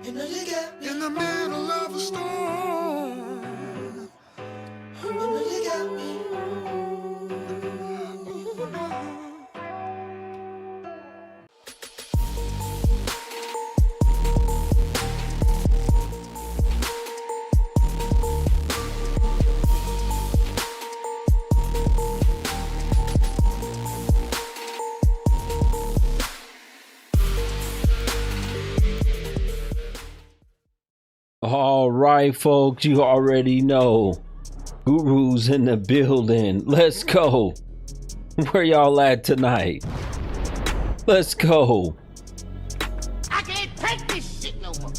You know you got me in the middle of a storm. You know you got me. All right, folks, you already know. Guru's in the building. Let's go. Where y'all at tonight? Let's go. I can't take this shit no more.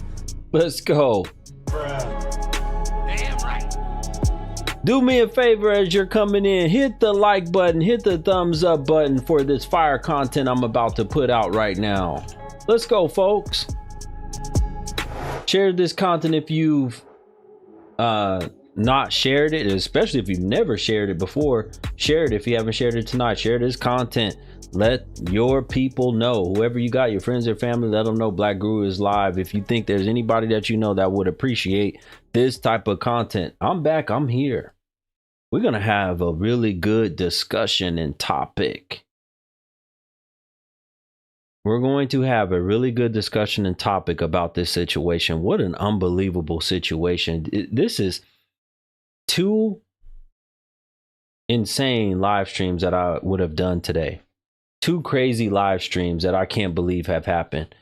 Let's go. Damn right. Do me a favor as you're coming in. Hit the like button. Hit the thumbs up button for this fire content I'm about to put out right now. Let's go, folks. Share this content if you've not shared it, especially if you've never shared it before. Share it if you haven't shared it tonight. Share this content. Let your people know, whoever you got, your friends or family, let them know Black Guru is live. If you think there's anybody that you know that would appreciate this type of content, I'm back. I'm here. We're going to have a really good discussion and topic. We're going to have a really good discussion and topic about this situation. What an unbelievable situation. This is two insane live streams that I would have done today. Two crazy live streams that I can't believe have happened.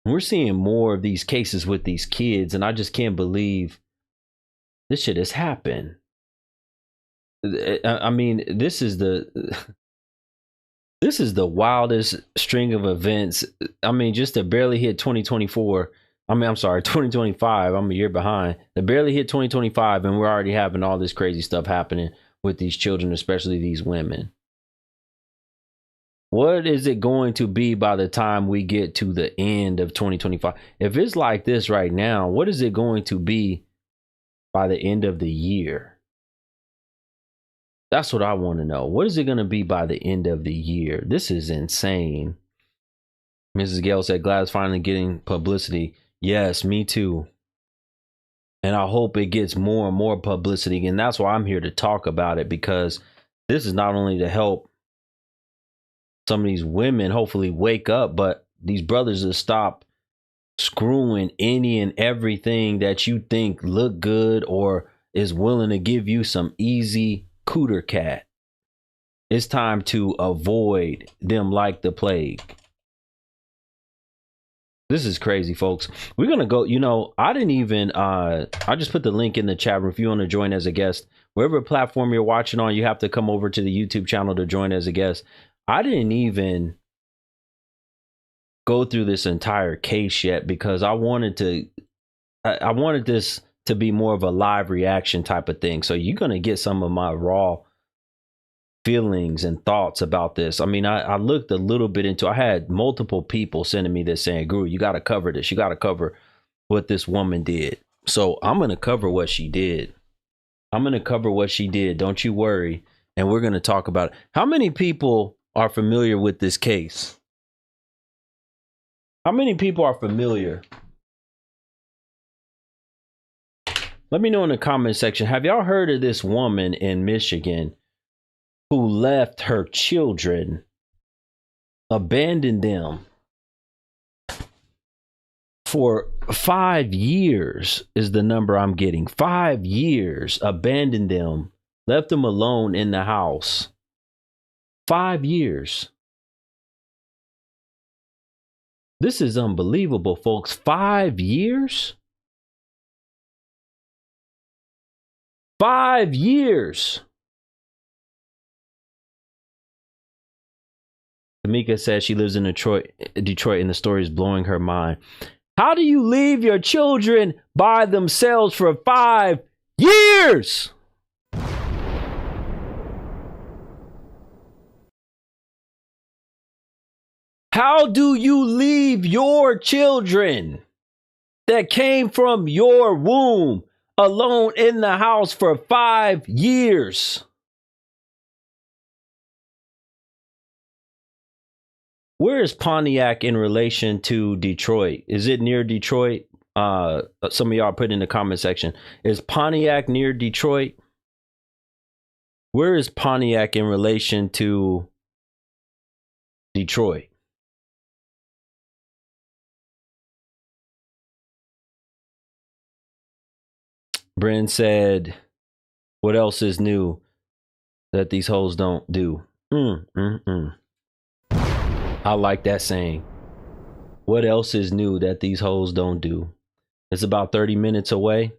We're seeing more of these cases with these kids, and I just can't believe this shit has happened. I mean, this is the wildest string of events. I mean, just to barely hit 2024. I'm sorry, 2025. I'm a year behind. To barely hit 2025, and we're already having all this crazy stuff happening with these children, especially these women. What is it going to be by the time we get to the end of 2025? If it's like this right now, what is it going to be by the end of the year? That's what I want to know. What is it going to be by the end of the year? This is insane. Mrs. Gale said, glad it's finally getting publicity. Yes, me too. And I hope it gets more and more publicity. And that's why I'm here to talk about it, because this is not only to help some of these women hopefully wake up, but these brothers to stop screwing any and everything that you think look good or is willing to give you some easy cooter cat. It's time to avoid them like the plague. This is crazy, folks. We're gonna go, I didn't even I just put the link in the chat room if you want to join as a guest. Wherever platform you're watching on, you have to come over to the YouTube channel to join as a guest. I didn't even go through this entire case yet because I wanted this to be more of a live reaction type of thing. So you're going to get some of my raw feelings and thoughts about this. I mean, I looked a little bit into, I had multiple people sending me this saying, Guru, you got to cover this. You got to cover what this woman did. So I'm going to cover what she did. Don't you worry. And we're going to talk about it. How many people are familiar with this case? How many people are familiar? Let me know in the comment section. Have y'all heard of this woman in Michigan who left her children, abandoned them for 5 years is the number I'm getting. 5 years, abandoned them, left them alone in the house. 5 years. This is unbelievable, folks. 5 years? 5 years. Tamika says she lives in Detroit, and the story is blowing her mind. How do you leave your children by themselves for 5 years? How do you leave your children that came from your womb alone in the house for 5 years? Where is Pontiac in relation to Detroit? Is it near Detroit? Some of y'all put in the comment section. Is Pontiac near Detroit? Where is Pontiac in relation to Detroit? Bryn said, what else is new that these hoes don't do? I like that saying. What else is new that these hoes don't do? It's about 30 minutes away,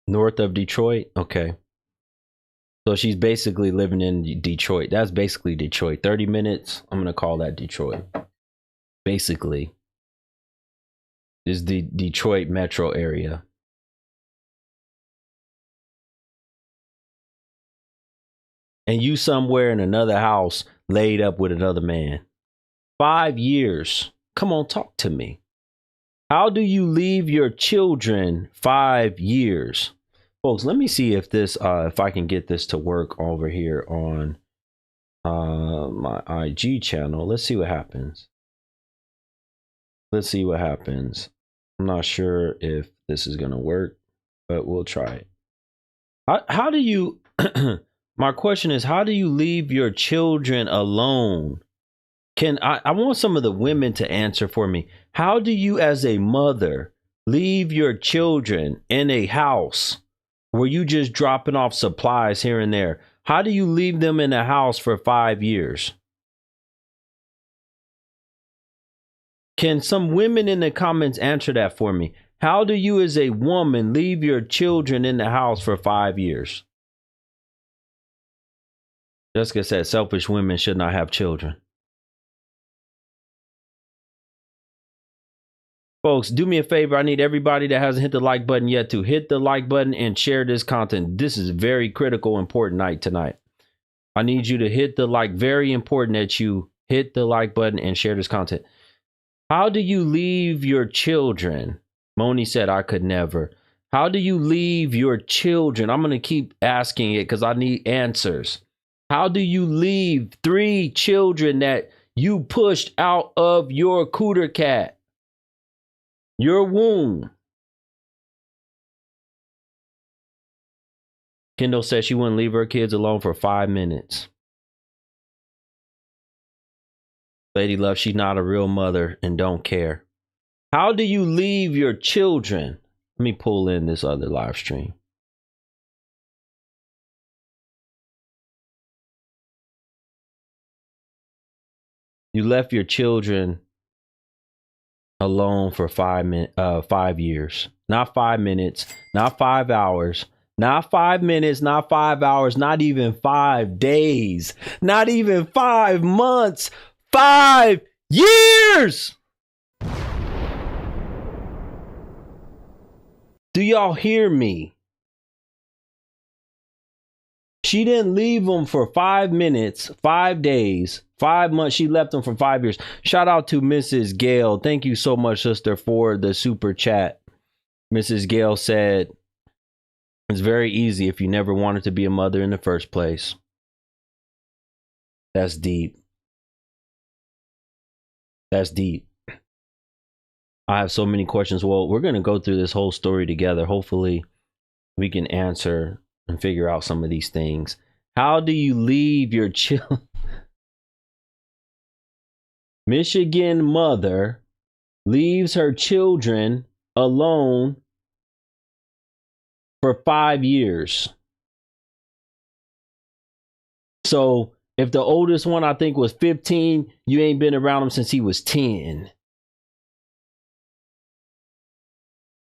north of Detroit. Okay. So she's basically living in Detroit. That's basically Detroit. 30 minutes. I'm going to call that Detroit. Basically, is the Detroit metro area. And you somewhere in another house laid up with another man. 5 years. Come on, talk to me. How do you leave your children 5 years? Folks, let me see if this, if I can get this to work over here on my IG channel. Let's see what happens. Let's see what happens. I'm not sure if this is going to work, but we'll try it. How do you, my question is, how do you leave your children alone? I want some of the women to answer for me. How do you as a mother leave your children in a house where you just dropping off supplies here and there? How do you leave them in a house for 5 years? Can some women in the comments answer that for me? How do you as a woman leave your children in the house for 5 years? Jessica said selfish women should not have children. Folks, do me a favor. I need everybody that hasn't hit the like button yet to hit the like button and share this content. This is a very critical, important night tonight. I need you to hit the like. Very important that you hit the like button and share this content. How do you leave your children? Moni said, I could never. How do you leave your children? I'm going to keep asking it because I need answers. How do you leave 3 children that you pushed out of your cooter cat? Your womb. Kendall said she wouldn't leave her kids alone for 5 minutes. Lady Love, she's not a real mother and don't care. How do you leave your children? Let me pull in this other live stream. You left your children alone for 5 years, not 5 minutes, not 5 hours, not 5 minutes, not 5 hours, not even 5 days, not even 5 months, 5 years. Do y'all hear me? She didn't leave them for 5 minutes, 5 days, 5 months. She left them for 5 years. Shout out to Mrs. Gail. Thank you so much, sister, for the super chat. Mrs. Gail said, it's very easy if you never wanted to be a mother in the first place. That's deep. That's deep. I have so many questions. Well, we're going to go through this whole story together. Hopefully we can answer and figure out some of these things. How do you leave your children? Michigan mother leaves her children alone for 5 years. So if the oldest one, I think, was 15, you ain't been around him since he was 10.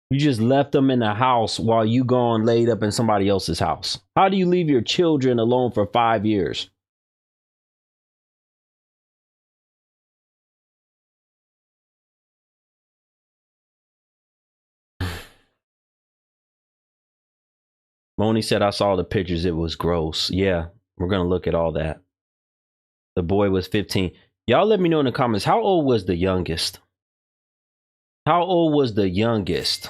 You just left them in the house while you gone laid up in somebody else's house. How do you leave your children alone for 5 years? Moni said, I saw the pictures. It was gross. Yeah, we're going to look at all that. The boy was 15. Y'all let me know in the comments, how old was the youngest? How old was the youngest?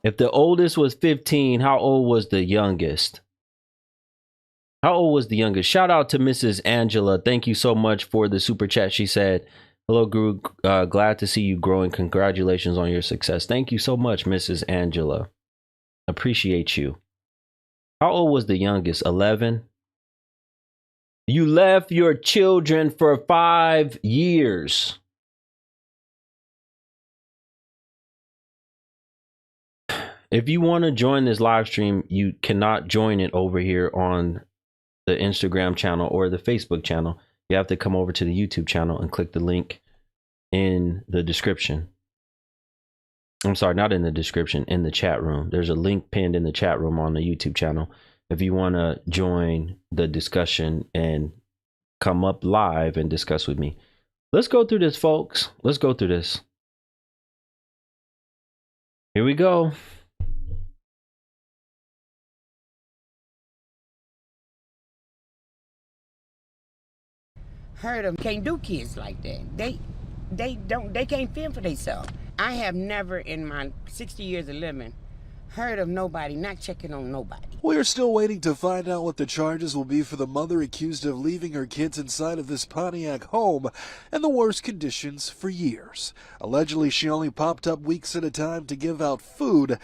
If the oldest was 15, how old was the youngest? How old was the youngest? Shout out to Mrs. Angela. Thank you so much for the super chat. She said, Hello, Guru. Glad to see you growing. Congratulations on your success. Thank you so much, Mrs. Angela. Appreciate you. How old was the youngest? 11? You left your children for 5 years. If you want to join this live stream, you cannot join it over here on the Instagram channel or the Facebook channel. You have to come over to the YouTube channel and click the link in the description. I'm sorry, not in the description, in the chat room. There's a link pinned in the chat room on the YouTube channel. If you want to join the discussion and come up live and discuss with me. Let's go through this, folks. Let's go through this. Here we go. Heard them can't do kids like that. They can't fend for themselves. I have never in my 60 years of living heard of nobody not checking on nobody. We are still waiting to find out what the charges will be for the mother accused of leaving her kids inside of this Pontiac home in the worst conditions for years. Allegedly, she only popped up weeks at a time to give out food.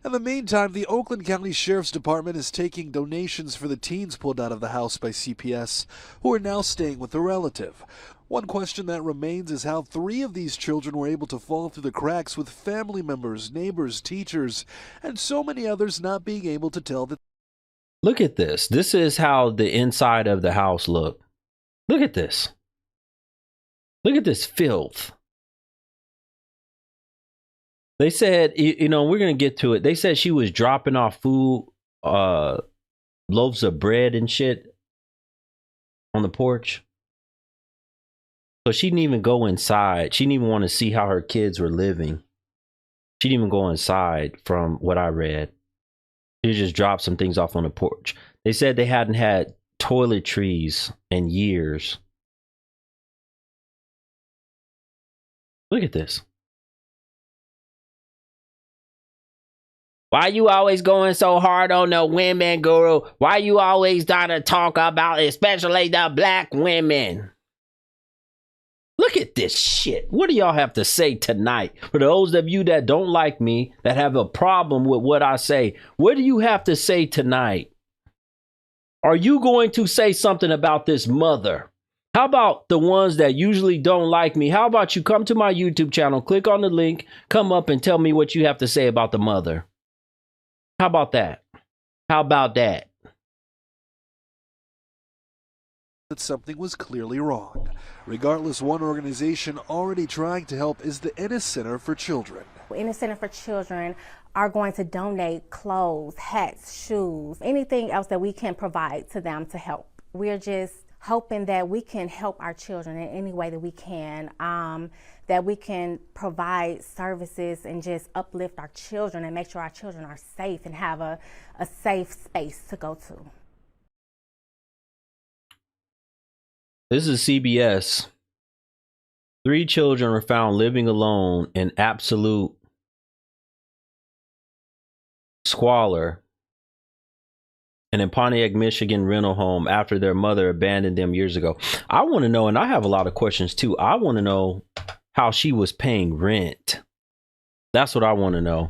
In the meantime, the Oakland County Sheriff's Department is taking donations for the teens pulled out of the house by CPS, who are now staying with a relative. One question that remains is how 3 of these children were able to fall through the cracks with family members, neighbors, teachers, and so many others not being able to tell the. Look at this. This is how the inside of the house looked. Look at this. Look at this filth. They said, you know, we're going to get to it. They said she was dropping off food, loaves of bread and shit on the porch. So she didn't even go inside. She didn't even want to see how her kids were living. She didn't even go inside from what I read. She just dropped some things off on the porch. They said they hadn't had toiletries in years. Look at this. Why you always going so hard on the women, Guru? Why you always trying to talk about especially the black women? Look at this shit. What do y'all have to say tonight? For those of you that don't like me, that have a problem with what I say, what do you have to say tonight? Are you going to say something about this mother? How about the ones that usually don't like me? How about you come to my YouTube channel, click on the link, come up and tell me what you have to say about the mother? How about that? How about that? That something was clearly wrong. Regardless, one organization already trying to help is the Ennis Center for Children. Ennis Center for Children are going to donate clothes, hats, shoes, anything else that we can provide to them to help. We're just hoping that we can help our children in any way that we can, that we can provide services and just uplift our children and make sure our children are safe and have a safe space to go to. This is CBS. 3 children were found living alone in absolute squalor in a Pontiac, Michigan rental home after their mother abandoned them years ago. I want to know, and I have a lot of questions too. I want to know how she was paying rent. That's what I want to know.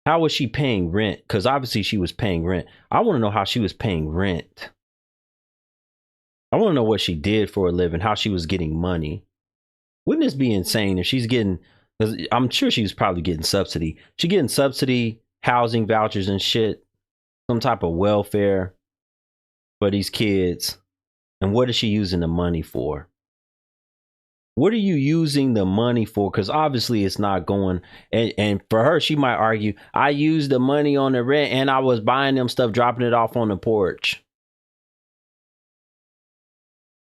How was she paying rent? Because obviously she was paying rent. I want to know how she was paying rent. I want to know what she did for a living, how she was getting money. Wouldn't this be insane if she's getting, because I'm sure she was probably getting subsidy. She getting subsidy, housing vouchers and shit, some type of welfare for these kids. And what is she using the money for? What are you using the money for? Because obviously it's not going. And for her, she might argue, I used the money on the rent and I was buying them stuff, dropping it off on the porch.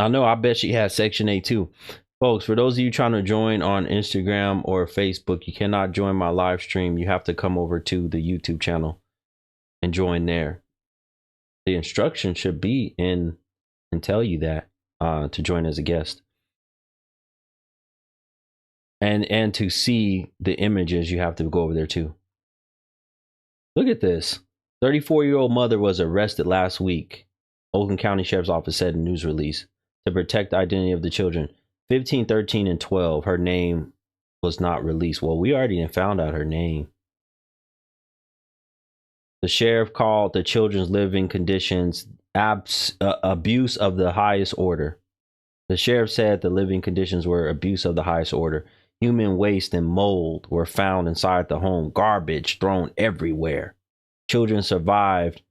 I know, I bet she has Section 8 too. Folks, for those of you trying to join on Instagram or Facebook, you cannot join my live stream. You have to come over to the YouTube channel and join there. The instruction should be in and tell you that to join as a guest. And to see the images, you have to go over there too. Look at this. 34-year-old mother was arrested last week. Oakland County Sheriff's Office said in a news release. to protect the identity of the children. 15, 13, and 12, her name was not released. Well, we already found out her name. The sheriff called the children's living conditions abuse of the highest order. The sheriff said the living conditions were abuse of the highest order. Human waste and mold were found inside the home, garbage thrown everywhere. Children survived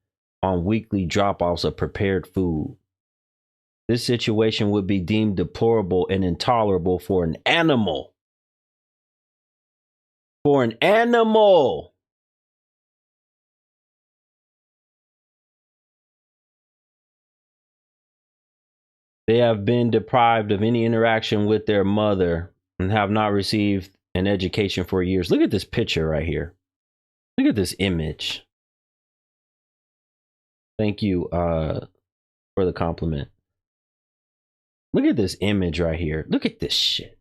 on weekly drop-offs of prepared food. This situation would be deemed deplorable and intolerable for an animal. For an animal! They have been deprived of any interaction with their mother and have not received an education for years. Look at this picture right here. Look at this image. Thank you for the compliment. Look at this image right here. Look at this shit.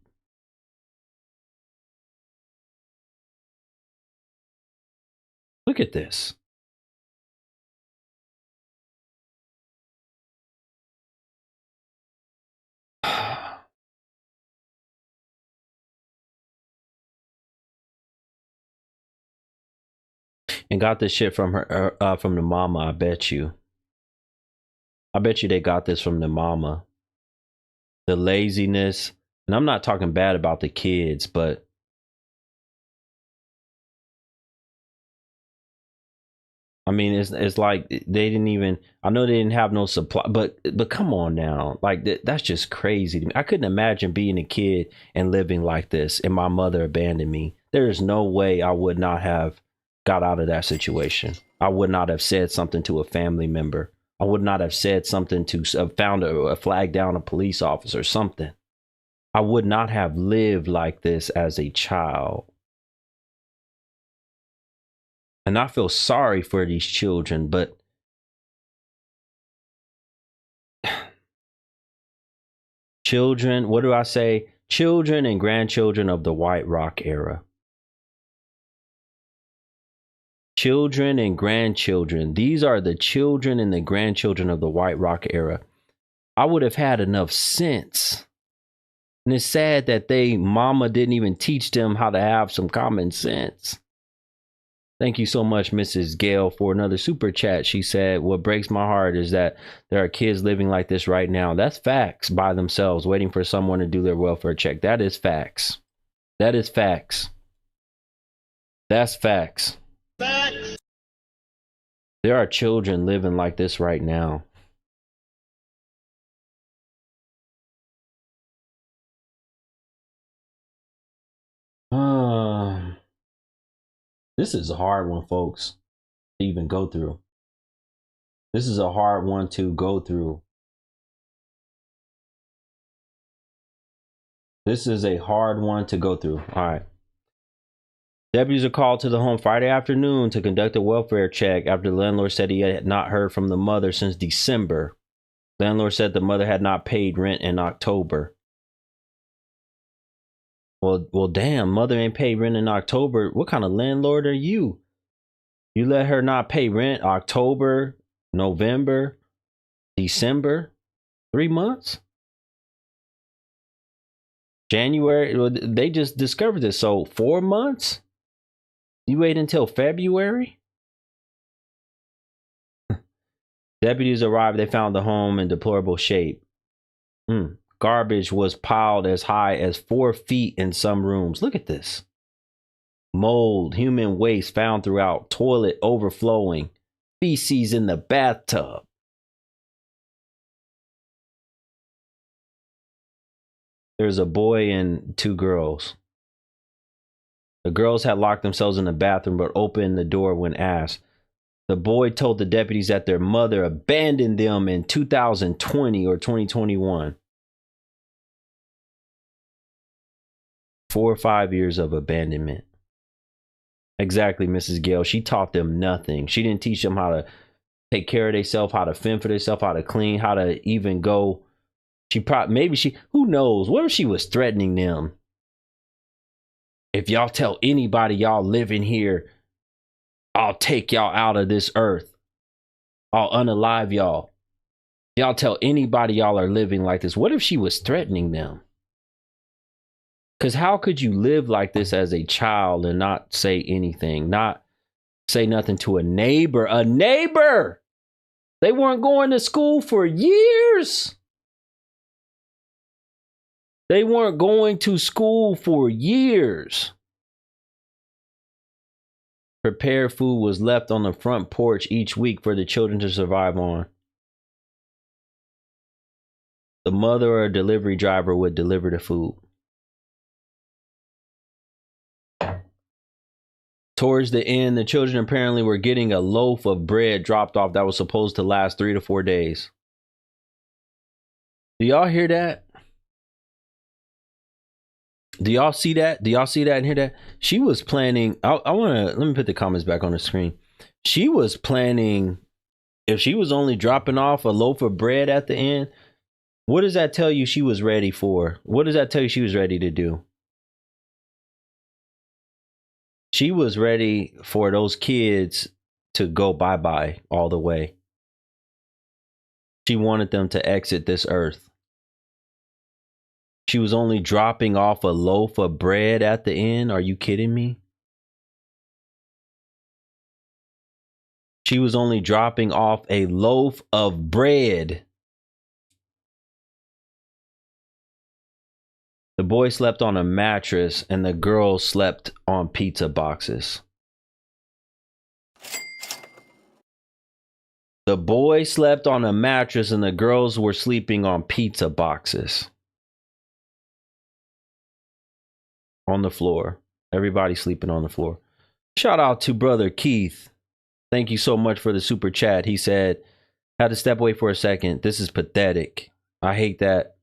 Look at this. And got this shit from her, from the mama. I bet you they got this from the mama. The laziness, and I'm not talking bad about the kids, but I mean, it's like they didn't even. I know they didn't have no supply, but come on now, like that's just crazy to me. I couldn't imagine being a kid and living like this, and my mother abandoned me. There is no way I would not have got out of that situation. I would not have said something to a family member. I would not have said something to found a flag down a police officer, something. I would not have lived like this as a child. And I feel sorry for these children, but children, what do I say? Children and grandchildren of the White Rock era. Children and grandchildren. These are the children and the grandchildren of the White Rock era. I would have had enough sense. And it's sad that mama didn't even teach them how to have some common sense. Thank you so much, Mrs. Gale, for another super chat. She said, what breaks my heart is that there are kids living like this right now. That's facts by themselves, waiting for someone to do their welfare check. That is facts. That is facts. That's facts. Facts. There are children living like this right now. This is a hard one, folks, to even go through. This is a hard one to go through. This is a hard one to go through. All right. Deputies are called to the home Friday afternoon to conduct a welfare check after the landlord said he had not heard from the mother since December. Landlord said the mother had not paid rent in October. Well, damn, mother ain't paid rent in October. What kind of landlord are you? You let her not pay rent October, November, December, 3 months? January, they just discovered this. So 4 months? You wait until February? Deputies arrived. They found the home in deplorable shape. Garbage was piled as high as 4 feet in some rooms. Look at this. Mold, human waste found throughout, toilet overflowing, feces in the bathtub. There's a boy and 2 girls. The girls had locked themselves in the bathroom but opened the door when asked. The boy told the deputies that their mother abandoned them in 2020 or 2021. 4 or 5 years of abandonment. Exactly, Mrs. Gale. She taught them nothing. She didn't teach them how to take care of themselves, how to fend for themselves, how to clean, how to even go. Who knows? What if she was threatening them? If y'all tell anybody y'all living here, I'll take y'all out of this earth. I'll unalive y'all. Y'all tell anybody y'all are living like this. What if she was threatening them? Because how could you live like this as a child and not say anything, not say nothing to a neighbor? A neighbor! They weren't going to school for years. They weren't going to school for years. Prepared food was left on the front porch each week for the children to survive on. The mother or a delivery driver would deliver the food. Towards the end, the children apparently were getting a loaf of bread dropped off that was supposed to last 3 to 4 days. Do y'all hear that? Do y'all see that? Do y'all see that and hear that? She was planning. Let me put the comments back on the screen. She was planning, if she was only dropping off a loaf of bread at the end, what does that tell you she was ready for? What does that tell you she was ready to do? She was ready for those kids to go bye-bye all the way. She wanted them to exit this earth. She was only dropping off a loaf of bread at the end. Are you kidding me? She was only dropping off a loaf of bread. The boy slept on a mattress and the girl slept on pizza boxes. The boy slept on a mattress and the girls were sleeping on pizza boxes. On the floor. Everybody sleeping on the floor. Shout out to brother Keith. Thank you so much for the super chat. He said, had to step away for a second. This is pathetic. I hate that.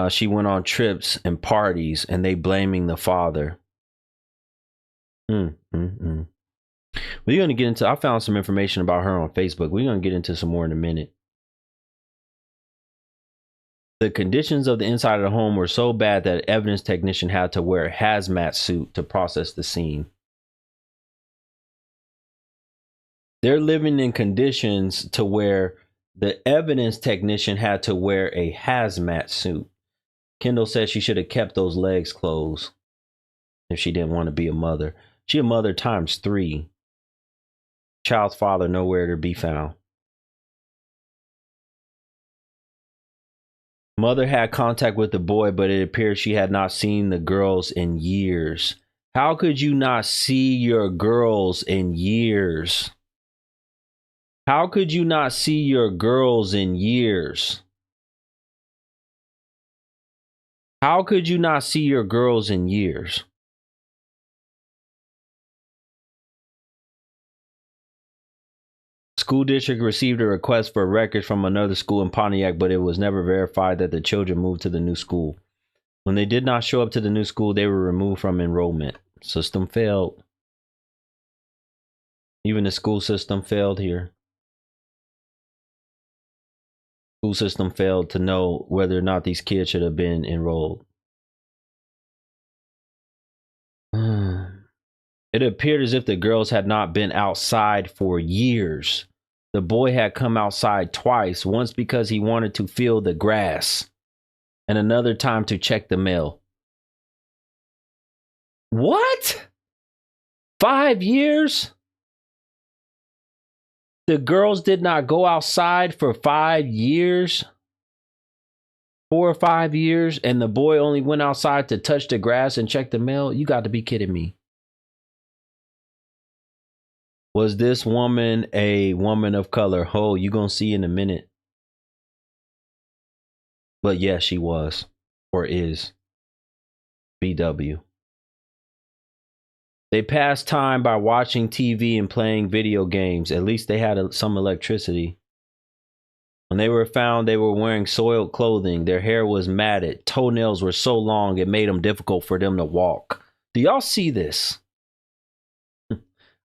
She went on trips and parties and they blaming the father. We're going to get into, I found some information about her on Facebook. We're going to get into some more in a minute. The conditions of the inside of the home were so bad that an evidence technician had to wear a hazmat suit to process the scene. They're living in conditions to where the evidence technician had to wear a hazmat suit. Kendall said she should have kept those legs closed if she didn't want to be a mother. She a mother times 3. Child's father nowhere to be found. Mother had contact with the boy, but it appears she had not seen the girls in years. How could you not see your girls in years? How could you not see your girls in years? How could you not see your girls in years? School district received a request for records from another school in Pontiac, but it was never verified that the children moved to the new school. When they did not show up to the new school, they were removed from enrollment. System failed. Even the school system failed here. School system failed to know whether or not these kids should have been enrolled. It appeared as if the girls had not been outside for years. The boy had come outside twice, once because he wanted to feel the grass, and another time to check the mail. What? 5 years? The girls did not go outside for 5 years? 4 or 5 years, and the boy only went outside to touch the grass and check the mail? You got to be kidding me. Was this woman a woman of color? Oh, you gonna see in a minute. But yes, she was, or is. BW. They passed time by watching TV and playing video games. At least they had some electricity. When they were found, they were wearing soiled clothing. Their hair was matted. Toenails were so long it made them difficult for them to walk. Do y'all see this?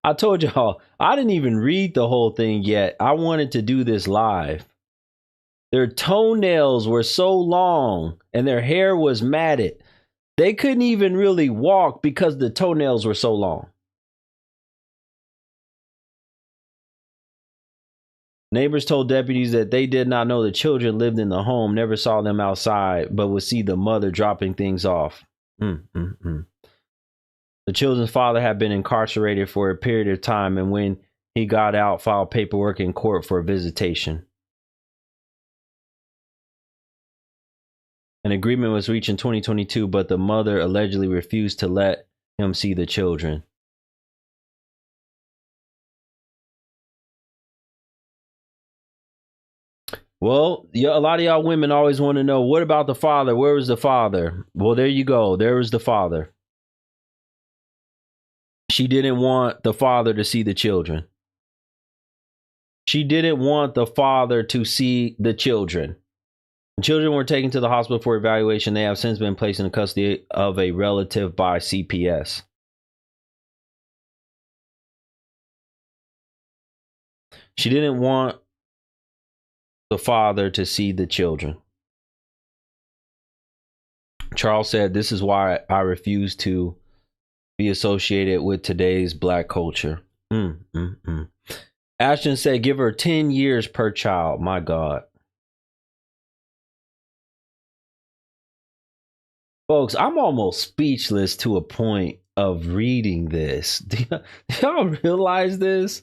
I told y'all, I didn't even read the whole thing yet. I wanted to do this live. Their toenails were so long and their hair was matted. They couldn't even really walk because the toenails were so long. Neighbors told deputies that they did not know the children lived in the home, never saw them outside, but would see the mother dropping things off. The children's father had been incarcerated for a period of time, and when he got out, filed paperwork in court for visitation. An agreement was reached in 2022, but the mother allegedly refused to let him see the children. Well, a lot of y'all women always want to know, what about the father? Where was the father? Well, there you go. There was the father. She didn't want the father to see the children. She didn't want the father to see the children. The children were taken to the hospital for evaluation. They have since been placed in the custody of a relative by CPS. She didn't want the father to see the children. Charles said, "This is why I refuse to be associated with today's black culture." Ashton said, "Give her 10 years per child." My God. Folks, I'm almost speechless to a point of reading this. Do y'all realize this?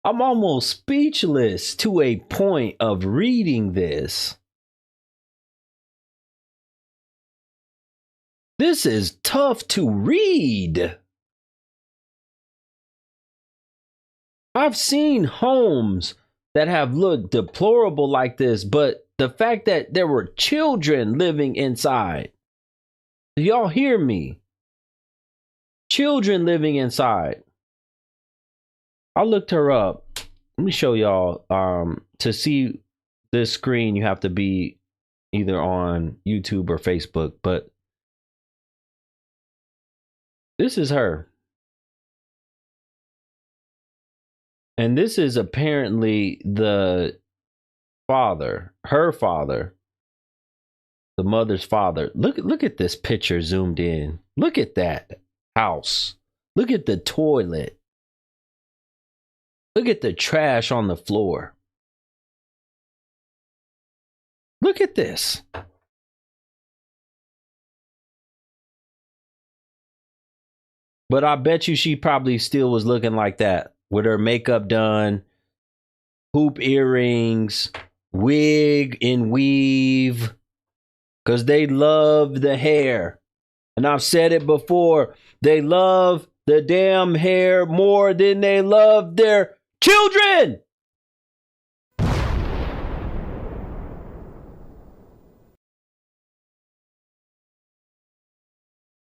I'm almost speechless to a point of reading this. This is tough to read. I've seen homes that have looked deplorable like this, but the fact that there were children living inside. Do y'all hear me? Children living inside. I looked her up. Let me show y'all. To see this screen, you have to be either on YouTube or Facebook, but this is her. And this is apparently the father, her father, the mother's father. Look at this picture zoomed in. Look at that house. Look at the toilet. Look at the trash on the floor. Look at this. But I bet you she probably still was looking like that, with her makeup done, hoop earrings, wig and weave, because they love the hair. And I've said it before, they love the damn hair more than they love their children.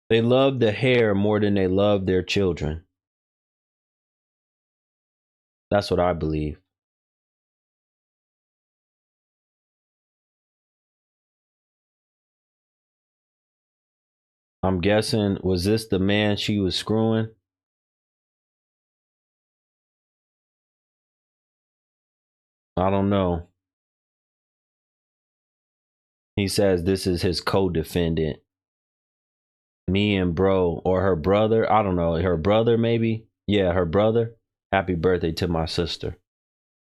They love the hair more than they love their children. That's what I believe. I'm guessing, was this the man she was screwing? I don't know. He says this is his co-defendant. Me and bro, or her brother. I don't know. Her brother, maybe? Yeah, her brother. Happy birthday to my sister.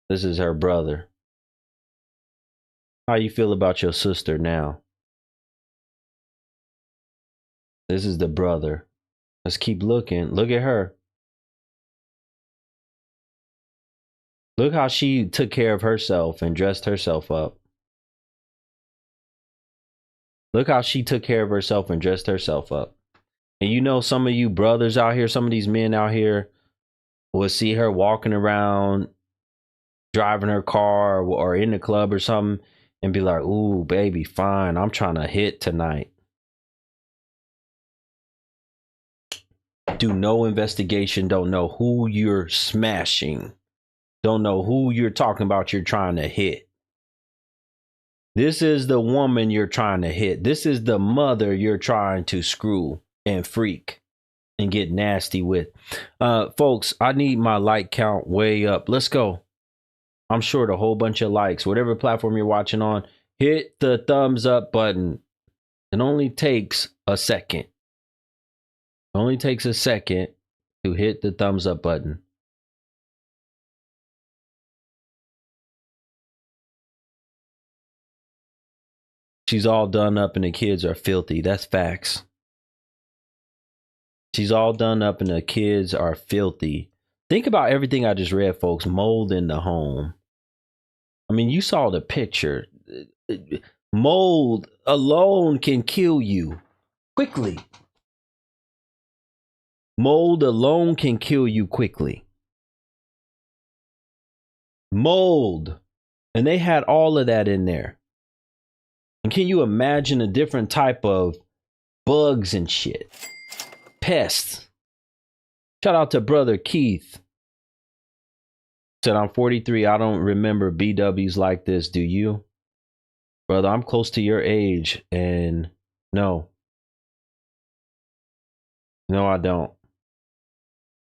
This is her brother. How you feel about your sister now? This is the brother. Let's keep looking. Look at her. Look how she took care of herself and dressed herself up. Look how she took care of herself and dressed herself up. And you know, some of you brothers out here, some of these men out here will see her walking around, driving her car or in the club or something and be like, "Ooh, baby, fine. I'm trying to hit tonight." Do no investigation. Don't know who you're smashing. Don't know who you're talking about you're trying to hit. This is the woman you're trying to hit. This is the mother you're trying to screw and freak and get nasty with. Folks, I need my like count way up. Let's go. I'm short a whole bunch of likes. Whatever platform you're watching on, hit the thumbs up button. It only takes a second. It only takes a second to hit the thumbs up button. She's all done up and the kids are filthy. That's facts. She's all done up and the kids are filthy. Think about everything I just read, folks. Mold in the home. I mean, you saw the picture. Mold alone can kill you quickly. Mold alone can kill you quickly. Mold. And they had all of that in there. And can you imagine a different type of bugs and shit? Pests. Shout out to brother Keith. Said, I'm 43. I don't remember BWs like this. Do you? Brother, I'm close to your age. And no. No, I don't.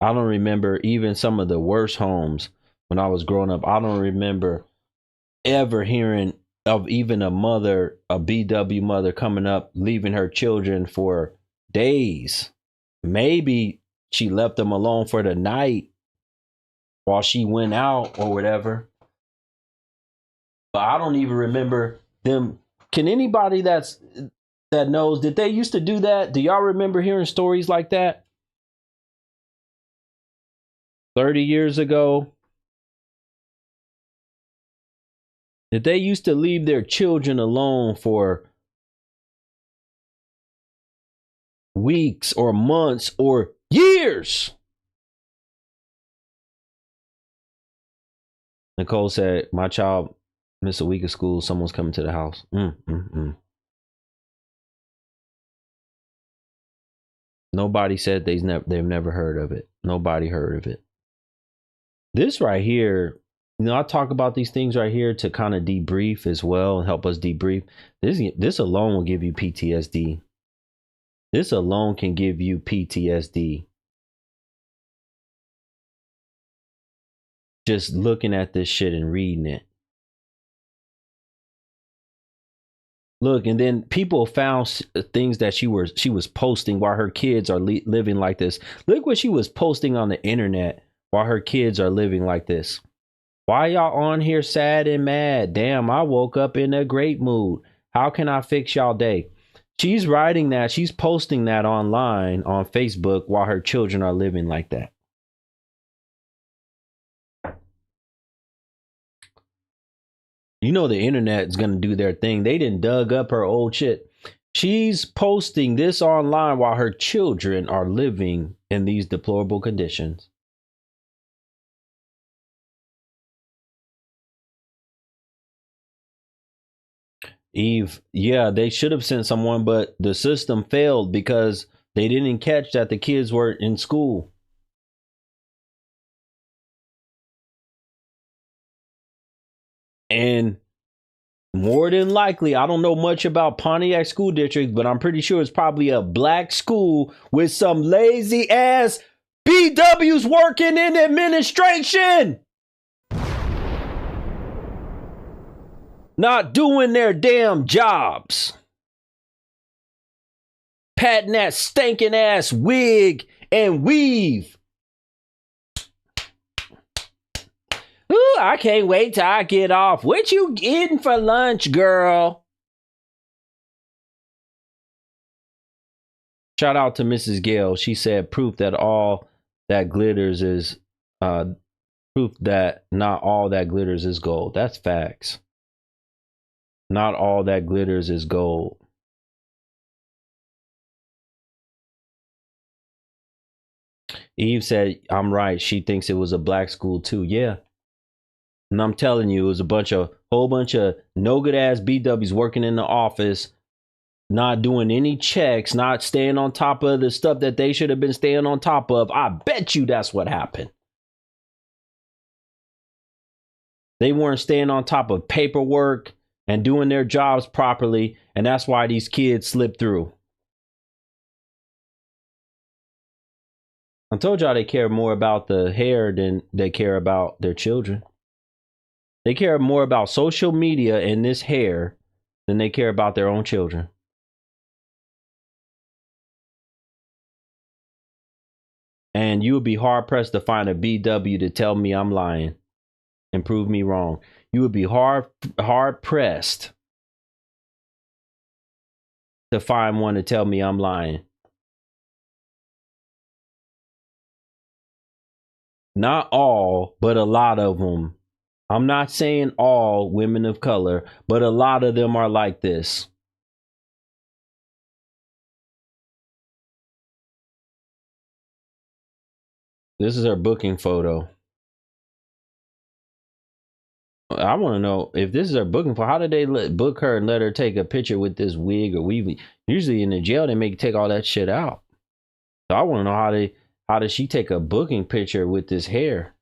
I don't remember even some of the worst homes when I was growing up. I don't remember ever hearing of even a mother, a BW mother coming up, leaving her children for days. Maybe she left them alone for the night while she went out or whatever. But I don't even remember them. Can anybody that knows, did they used to do that? Do y'all remember hearing stories like that? 30 years ago? That they used to leave their children alone for weeks or months or years. Nicole said, my child missed a week of school. Someone's coming to the house. Nobody said they've never heard of it. Nobody heard of it. This right here, you know, I talk about these things right here to kind of debrief as well and help us debrief. This alone will give you PTSD. This alone can give you PTSD. Just looking at this shit and reading it. Look, and then people found things that she was posting while her kids are living like this. Look what she was posting on the internet while her kids are living like this. Why y'all on here sad and mad? Damn, I woke up in a great mood. How can I fix y'all day? She's writing that. She's posting that online on Facebook while her children are living like that. You know the internet is going to do their thing. They didn't dug up her old shit. She's posting this online while her children are living in these deplorable conditions. Eve, yeah, they should have sent someone, but the system failed because they didn't catch that the kids were in school. And more than likely, I don't know much about Pontiac School District, but I'm pretty sure it's probably a black school with some lazy ass BWs working in administration. Not doing their damn jobs. Patting that stinking ass wig and weave. Ooh, I can't wait till I get off. What you eating for lunch, girl? Shout out to Mrs. Gale. She said proof that all that glitters is proof that not all that glitters is gold. That's facts. Not all that glitters is gold. Eve said, I'm right. She thinks it was a black school too. Yeah. And I'm telling you, it was whole bunch of no good ass BWs working in the office, not doing any checks, not staying on top of the stuff that they should have been staying on top of. I bet you that's what happened. They weren't staying on top of paperwork and doing their jobs properly, and that's why these kids slipped through. I told y'all they care more about the hair than they care about their children. They care more about social media and this hair than they care about their own children. And you would be hard pressed to find a BW to tell me I'm lying and prove me wrong. You would be hard pressed to find one to tell me I'm lying. Not all, but a lot of them. I'm not saying all women of color, but a lot of them are like this. This is her booking photo. I want to know if this is her booking for. How did they book her and let her take a picture with this wig or weave? Usually in the jail they make take all that shit out. So I want to know how did she take a booking picture with this hair?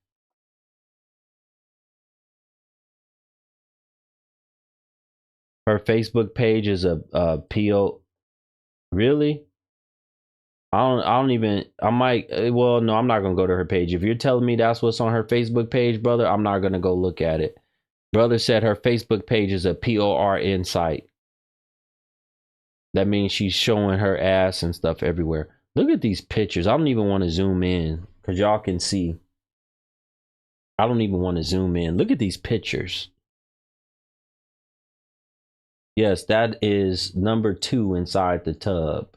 Her Facebook page is a PO. Really? I might, well, no, I'm not going to go to her page. If you're telling me that's what's on her Facebook page, brother, I'm not going to go look at it. Brother said her Facebook page is a PORN site. That means she's showing her ass and stuff everywhere. Look at these pictures. I don't even want to zoom in because y'all can see. I don't even want to zoom in. Look at these pictures. Yes, that is number 2 inside the tub.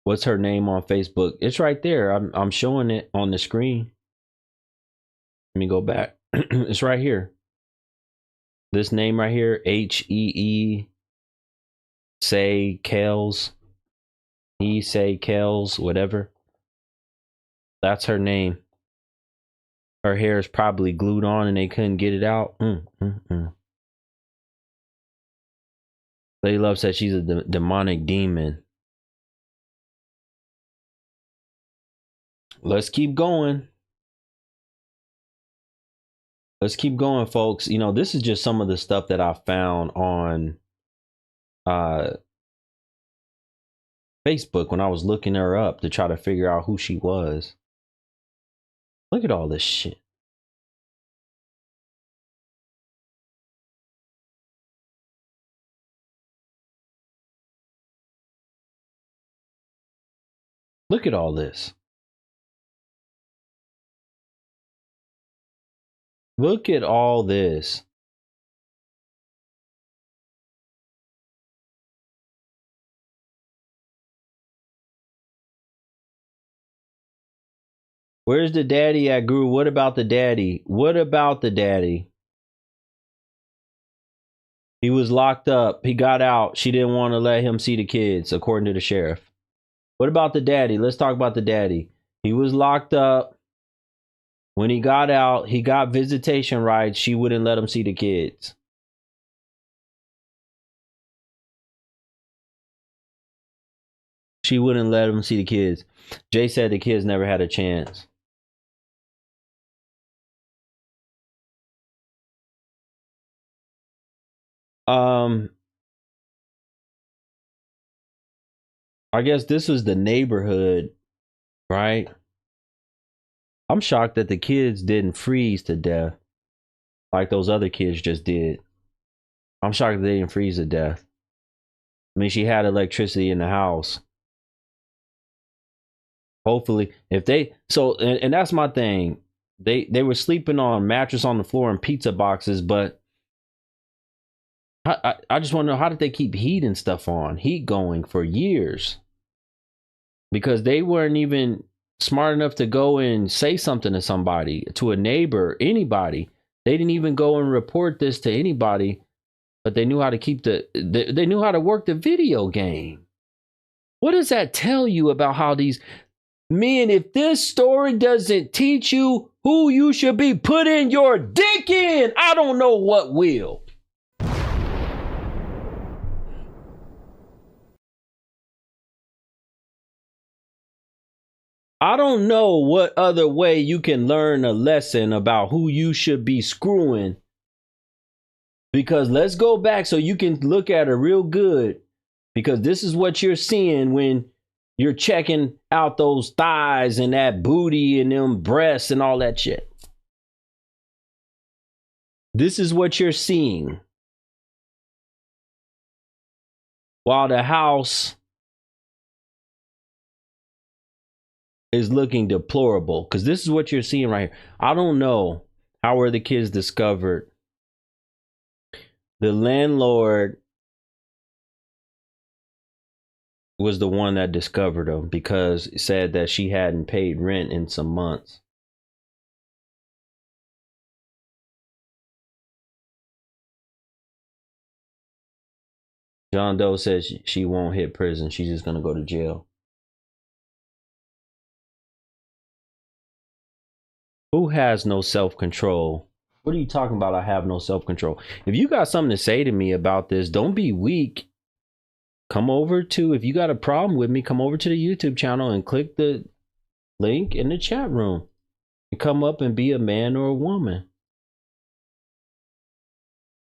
What's her name on Facebook? It's right there. I'm showing it on the screen. Let me go back. It's right here. This name right here, HEE say Kells. He say Kells, whatever. That's her name. Her hair is probably glued on and they couldn't get it out. Lady Love said she's a demonic demon. Let's keep going. Let's keep going, folks. You know, this is just some of the stuff that I found on Facebook when I was looking her up to try to figure out who she was. Look at all this shit. Look at all this. Look at all this. Where's the daddy at, Guru? What about the daddy? What about the daddy? He was locked up. He got out. She didn't want to let him see the kids, according to the sheriff. What about the daddy? Let's talk about the daddy. He was locked up. When he got out, he got visitation rights. She wouldn't let him see the kids. She wouldn't let him see the kids. Jay said the kids never had a chance. I guess this was the neighborhood, right? I'm shocked that the kids didn't freeze to death like those other kids just did. I'm shocked that they didn't freeze to death. I mean, she had electricity in the house. Hopefully, if they and that's my thing. They were sleeping on mattress on the floor and pizza boxes, but I just want to know, how did they keep heat and stuff on, heat going for years? Because they weren't even smart enough to go and say something to somebody, to a neighbor, anybody. They didn't even go and report this to anybody, but they knew how to keep they knew how to work the video game. What does that tell you about how these men, if this story doesn't teach you who you should be putting your dick in, I don't know what will. I don't know what other way you can learn a lesson about who you should be screwing. Because let's go back so you can look at her real good. Because this is what you're seeing when you're checking out those thighs and that booty and them breasts and all that shit. This is what you're seeing. While the house is looking deplorable, because this is what you're seeing right here. I don't know how were the kids discovered. The landlord was the one that discovered them because it said that she hadn't paid rent in some months. John Doe says she won't hit prison. She's just going to go to jail. Who has no self-control? What are you talking about? I have no self-control. If you got something to say to me about this, don't be weak. Come over to, if you got a problem with me, come over to the YouTube channel and click the link in the chat room. And come up and be a man or a woman.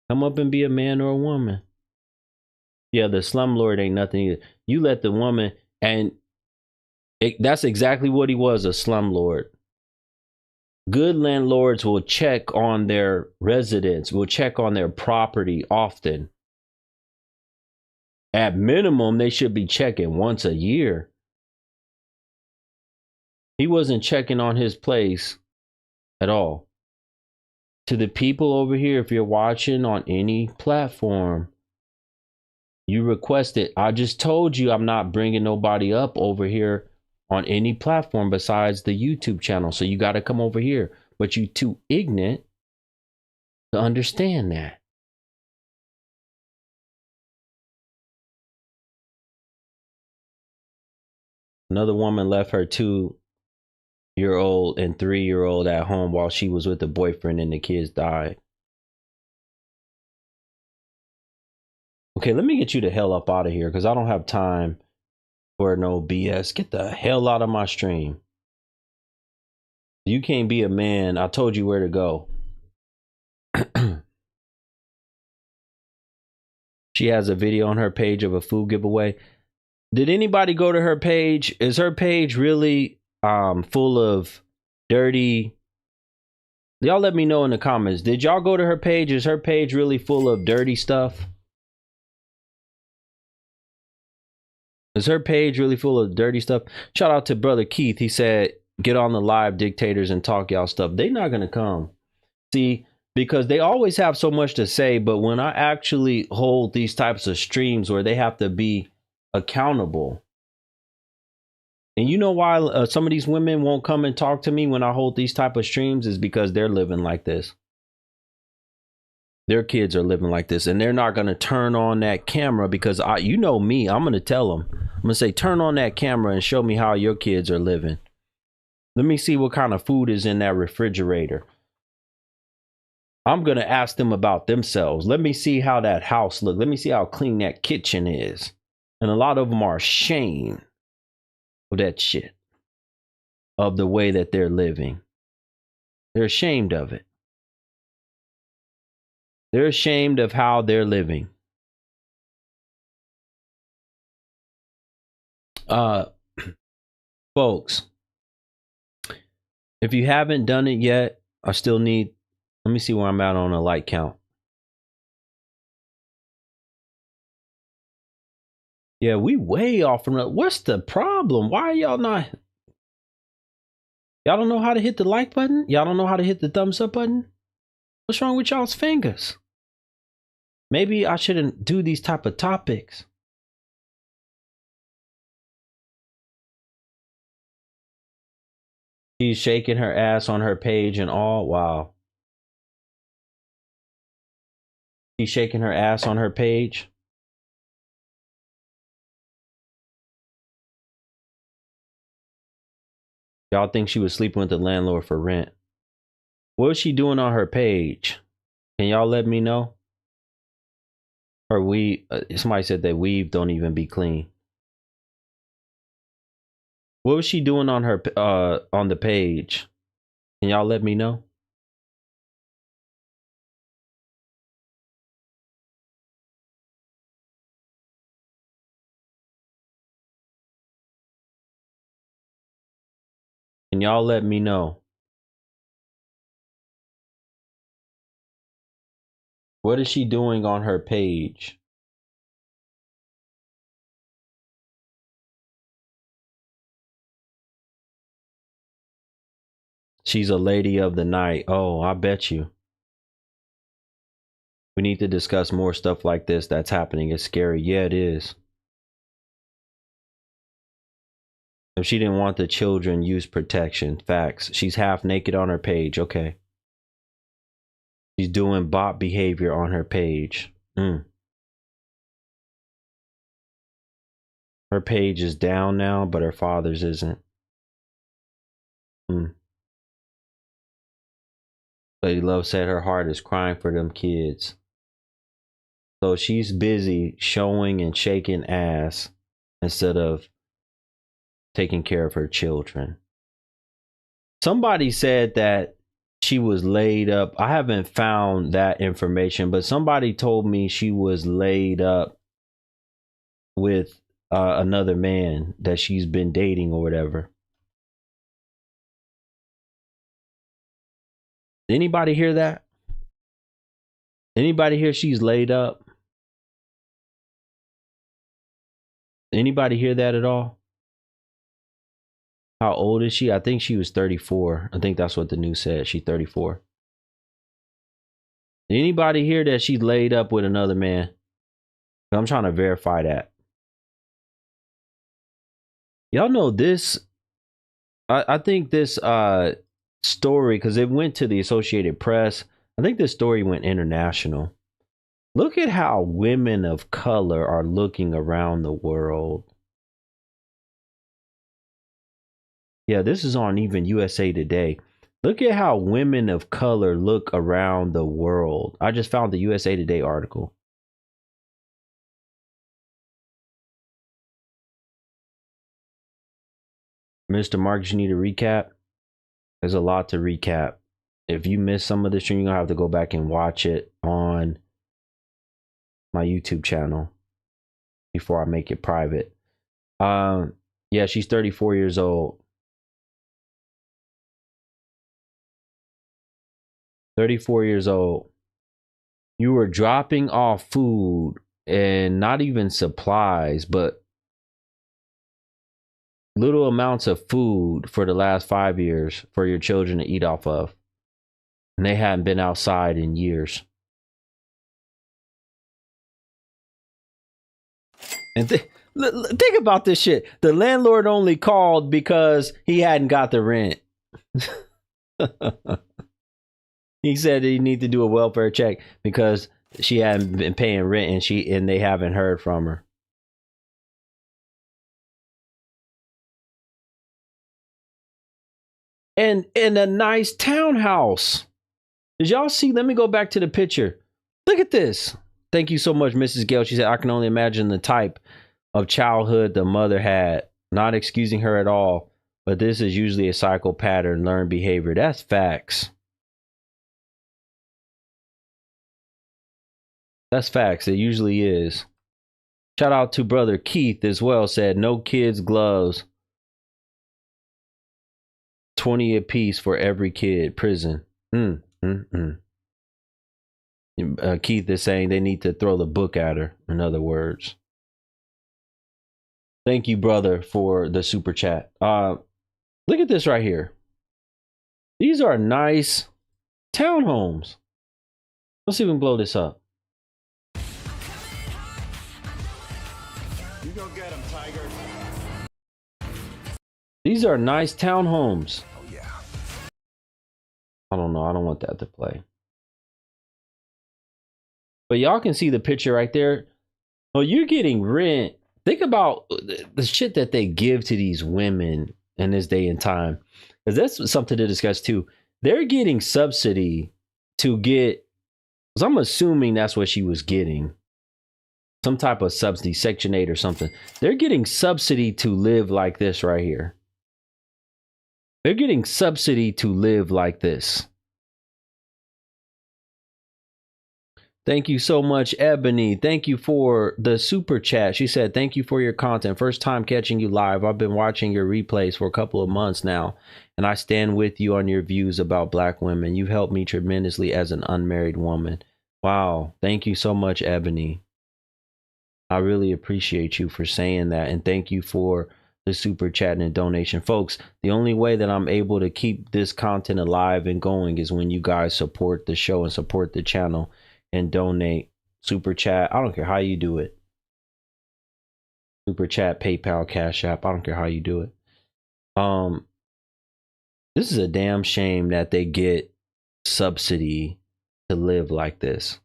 Come up and be a man or a woman. Yeah, the slumlord ain't nothing either. You let the woman, and that's exactly what he was, a slumlord. Good landlords will check on their residents, will check on their property often. At minimum, they should be checking once a year. He wasn't checking on his place at all. To the people over here, if you're watching on any platform, you requested. I just told you I'm not bringing nobody up over here on any platform besides the YouTube channel. So you got to come over here. But you too ignorant to understand that. Another woman left her 2-year-old and 3-year-old at home while she was with the boyfriend and the kids died. Okay, let me get you the hell up out of here because I don't have time for no BS. Get the hell out of my stream. You can't be a man. I told you where to go. She has a video on her page of a food giveaway. Did anybody go to her page? Is her page really full of dirty? Y'all let me know in the comments. Did y'all go to her page? Is her page really full of dirty stuff? Is her page really full of dirty stuff? Shout out to brother Keith. He said, get on the live, dictators, and talk y'all stuff. They not going to come. See, because they always have so much to say. But when I actually hold these types of streams where they have to be accountable. And you know why some of these women won't come and talk to me when I hold these type of streams is because they're living like this. Their kids are living like this, and they're not going to turn on that camera because you know me, I'm going to tell them. I'm going to say, turn on that camera and show me how your kids are living. Let me see what kind of food is in that refrigerator. I'm going to ask them about themselves. Let me see how that house looks. Let me see how clean that kitchen is. And a lot of them are ashamed of that shit, of the way that they're living. They're ashamed of it. They're ashamed of how they're living. Folks, if you haven't done it yet, I still need, let me see where I'm at on a like count. Yeah, we way off from that. What's the problem? Why are y'all not? Y'all don't know how to hit the like button? Y'all don't know how to hit the thumbs up button? What's wrong with y'all's fingers? Maybe I shouldn't do these type of topics. She's shaking her ass on her page and all. Wow. She's shaking her ass on her page. Y'all think she was sleeping with the landlord for rent. What was she doing on her page? Can y'all let me know? Or somebody said that weave don't even be clean. What was she doing on her on the page? Can y'all let me know? Can y'all let me know? What is she doing on her page? She's a lady of the night. Oh, I bet you. We need to discuss more stuff like this that's happening. It's scary. Yeah, it is. If she didn't want the children, use protection. Facts. She's half naked on her page. Okay. She's doing bot behavior on her page. Her page is down now, but her father's isn't. Lady Love said her heart is crying for them kids. So she's busy showing and shaking ass instead of taking care of her children. Somebody said that she was laid up. I haven't found that information, but somebody told me she was laid up with another man that she's been dating or whatever. Anybody hear that? Anybody hear she's laid up? Anybody hear that at all? How old is she? I think she was 34. I think that's what the news said. She's 34. Anybody hear that she's laid up with another man? I'm trying to verify that. Y'all know this. I think this story, because it went to the Associated Press. I think this story went international. Look at how women of color are looking around the world. Yeah, this is on even USA Today. Look at how women of color look around the world. I just found the USA Today article. Mr. Marcus, you need a recap? There's a lot to recap. If you missed some of this, you're going to have to go back and watch it on my YouTube channel before I make it private. Yeah, she's 34 years old. 34 years old. You were dropping off food and not even supplies, but little amounts of food for the last 5 years for your children to eat off of. And they hadn't been outside in years. And think about this shit. The landlord only called because he hadn't got the rent. He said he need to do a welfare check because she hadn't been paying rent and they haven't heard from her. And in a nice townhouse. Did y'all see? Let me go back to the picture. Look at this. Thank you so much, Mrs. Gale. She said, I can only imagine the type of childhood the mother had. Not excusing her at all, but this is usually a cycle pattern, learned behavior. That's facts. That's facts. It usually is. Shout out to brother Keith as well. Said no kids gloves. 20 apiece for every kid. Prison. Keith is saying they need to throw the book at her. In other words. Thank you, brother, for the super chat. Look at this right here. These are nice townhomes. Let's see if we can blow this up. You go get him, Tiger. These are nice townhomes. Oh, yeah. I don't know. I don't want that to play. But y'all can see the picture right there. Oh, you're getting rent. Think about the shit that they give to these women in this day and time. Because that's something to discuss too. They're getting subsidy to get, because I'm assuming that's what she was getting. Some type of subsidy, Section 8 or something. They're getting subsidy to live like this right here. They're getting subsidy to live like this. Thank you so much, Ebony. Thank you for the super chat. She said, thank you for your content. First time catching you live. I've been watching your replays for a couple of months now, and I stand with you on your views about black women. You've helped me tremendously as an unmarried woman. Wow. Thank you so much, Ebony. I really appreciate you for saying that. And thank you for the super chat and the donation. Folks, the only way that I'm able to keep this content alive and going is when you guys support the show and support the channel and donate. Super chat, I don't care how you do it. Super chat, PayPal, Cash App, I don't care how you do it. This is a damn shame that they get subsidy to live like this.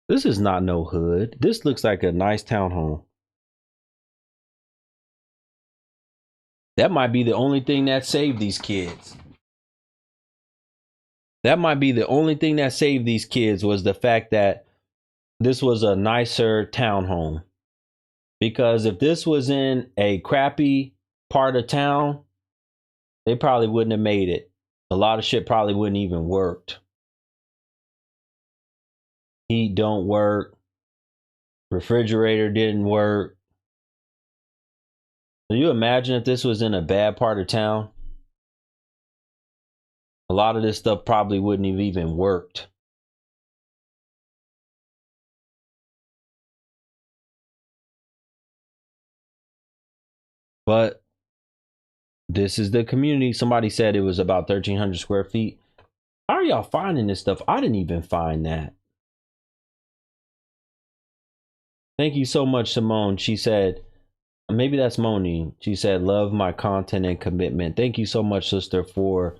This is not no hood. This looks like a nice townhome. That might be the only thing that saved these kids. That might be the only thing that saved these kids was the fact that this was a nicer townhome. Because if this was in a crappy part of town, they probably wouldn't have made it. A lot of shit probably wouldn't even worked. Heat don't work. Refrigerator didn't work. Can you imagine if this was in a bad part of town? A lot of this stuff probably wouldn't have even worked. But this is the community. Somebody said it was about 1,300 square feet. How are y'all finding this stuff? I didn't even find that. Thank you so much, Simone. She said, maybe that's Moni. She said, love my content and commitment. Thank you so much, sister, for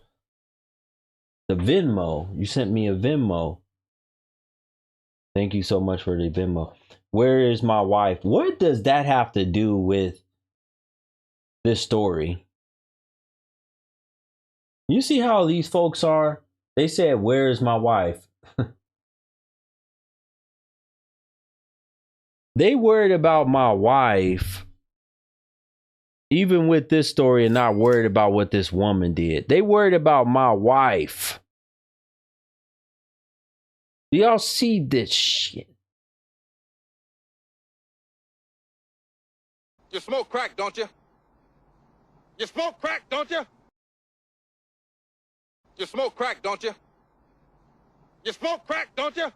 the Venmo. You sent me a Venmo. Thank you so much for the Venmo. Where is my wife? What does that have to do with this story? You see how these folks are? They said, where is my wife? They worried about my wife, even with this story, and not worried about what this woman did. They worried about my wife. Do y'all see this shit? You smoke crack, don't you? You smoke crack, don't you? You smoke crack, don't you? You smoke crack, don't you?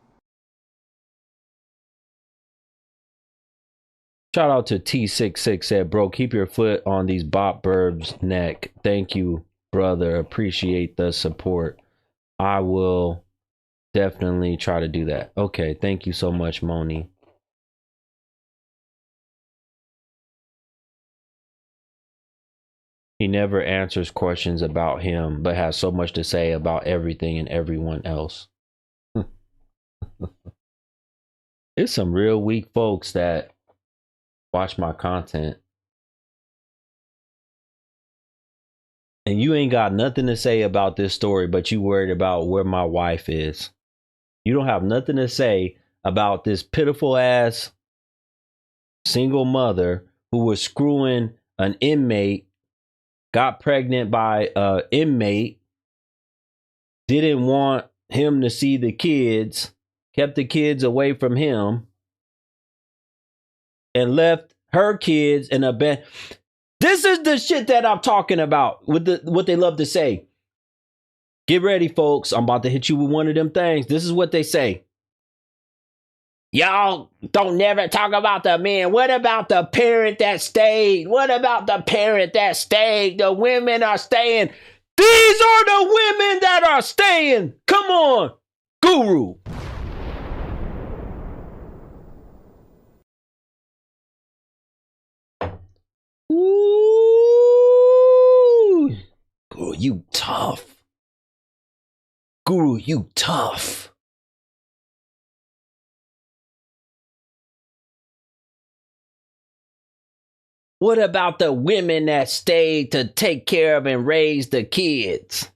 Shout out to T66 said, bro, keep your foot on these Bop Burbs' neck. Thank you, brother. Appreciate the support. I will definitely try to do that. Okay, thank you so much, Moni. He never answers questions about him, but has so much to say about everything and everyone else. It's some real weak folks that watch my content. And you ain't got nothing to say about this story, but you worried about where my wife is. You don't have nothing to say about this pitiful ass single mother who was screwing an inmate, got pregnant by an inmate, didn't want him to see the kids, kept the kids away from him, and left her kids in a bed. This is the shit that I'm talking about with what they love to say. Get ready, folks. I'm about to hit you with one of them things. This is what they say. Y'all don't never talk about the men. What about the parent that stayed? What about the parent that stayed? The women are staying. These are the women that are staying. Come on, Guru. Ooh. Guru, you tough. Guru, you tough. What about the women that stayed to take care of and raise the kids?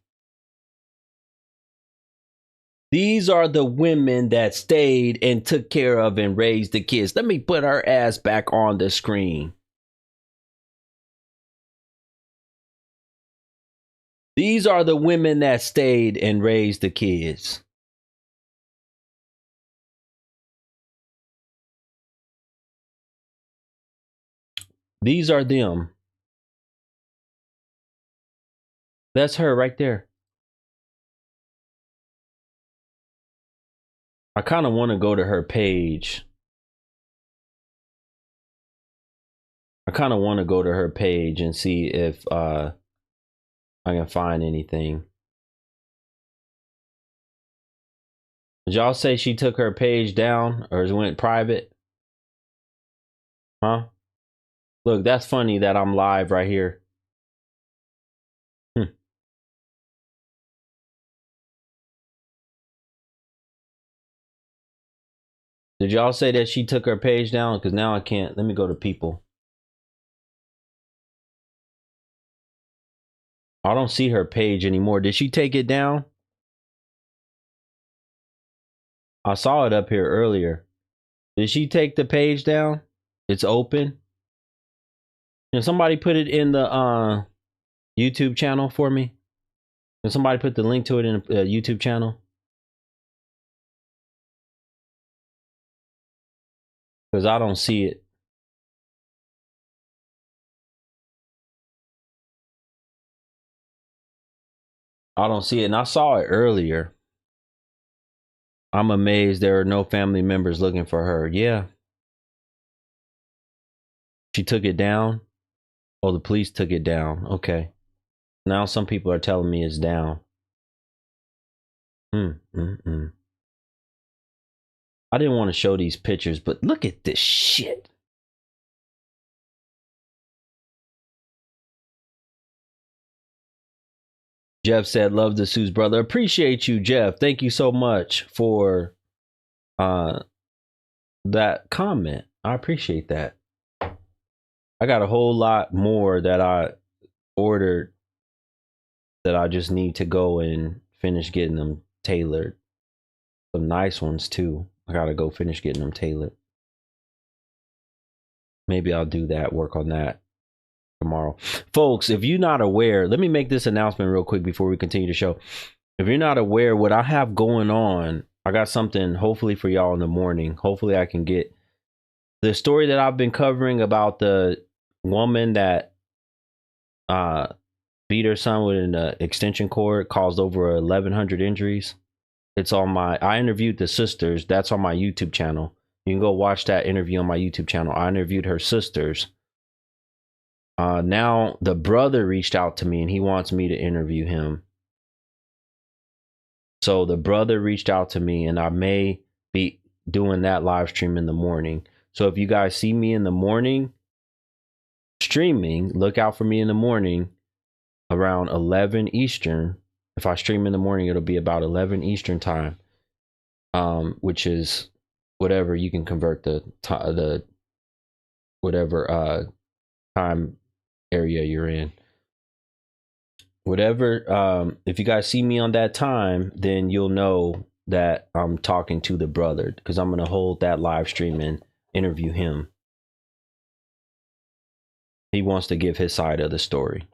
These are the women that stayed and took care of and raised the kids. Let me put her ass back on the screen. These are the women that stayed and raised the kids. These are them. That's her right there. I kind of want to go to her page I kind of want to go to her page and see if I can find anything. Did y'all say she took her page down or it went private? Huh? Look, that's funny that I'm live right here. Did y'all say that she took her page down? Because now I can't. Let me go to people. I don't see her page anymore. Did she take it down? I saw it up here earlier. Did she take the page down? It's open. Can somebody put it in the YouTube channel for me? Can somebody put the link to it in the YouTube channel? Because I don't see it. I don't see it. And I saw it earlier. I'm amazed there are no family members looking for her. Yeah. She took it down. Oh, the police took it down. Okay. Now some people are telling me it's down. I didn't want to show these pictures, but look at this shit. Jeff said, love the Sue's brother. Appreciate you, Jeff. Thank you so much for that comment. I appreciate that. I got a whole lot more that I ordered that I just need to go and finish getting them tailored. Some nice ones too. I gotta go finish getting them tailored. Maybe I'll do that, work on that tomorrow. Folks, if you're not aware, let me make this announcement real quick before we continue the show. If you're not aware what I have going on, I got something hopefully for y'all in the morning. Hopefully I can get the story that I've been covering about the woman that beat her son with an extension cord, caused over 1,100 injuries. It's on I interviewed the sisters. That's on my YouTube channel. You can go watch that interview on my YouTube channel. I interviewed her sisters. Now the brother reached out to me and he wants me to interview him. So the brother reached out to me and I may be doing that live stream in the morning. So if you guys see me in the morning streaming, look out for me in the morning around 11 Eastern. If I stream in the morning, it'll be about 11 Eastern time, which is whatever you can convert the whatever time area you're in. Whatever, if you guys see me on that time, then you'll know that I'm talking to the brother, because I'm going to hold that live stream and interview him. He wants to give his side of the story.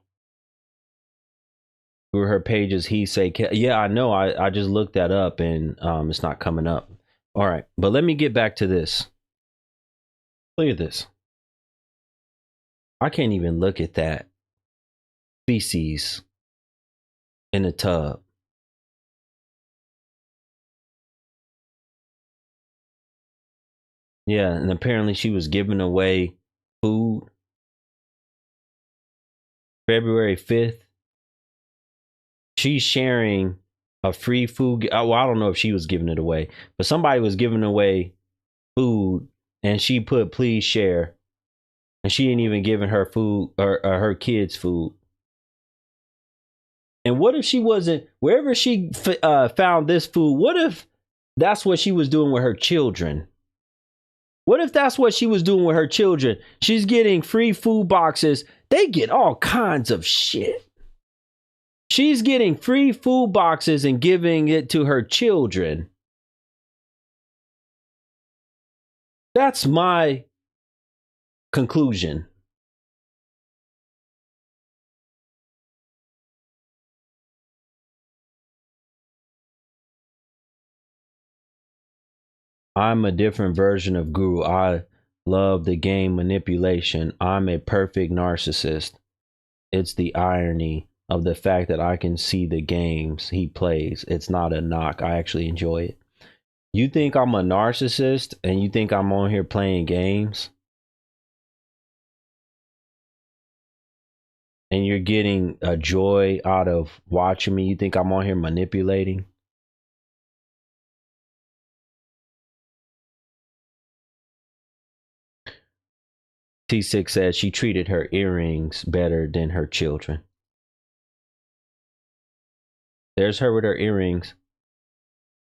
Through her pages, he say, yeah, I know. I just looked that up and it's not coming up. All right, but let me get back to this. Look at this. I can't even look at that feces in the tub. Yeah, and apparently she was giving away food. February 5th. She's sharing a free food. Well, I don't know if she was giving it away, but somebody was giving away food and she put please share. And she ain't even giving her food or her kids food. And what if she wasn't, wherever she found this food, what if that's what she was doing with her children? What if that's what she was doing with her children? She's getting free food boxes. They get all kinds of shit. She's getting free food boxes and giving it to her children. That's my conclusion. I'm a different version of Guru. I love the game manipulation. I'm a perfect narcissist. It's the irony of the fact that I can see the games he plays. It's not a knock. I actually enjoy it. You think I'm a narcissist and you think I'm on here playing games? and you're getting a joy out of watching me. You think I'm on here manipulating? T6 says she treated her earrings better than her children. There's her with her earrings.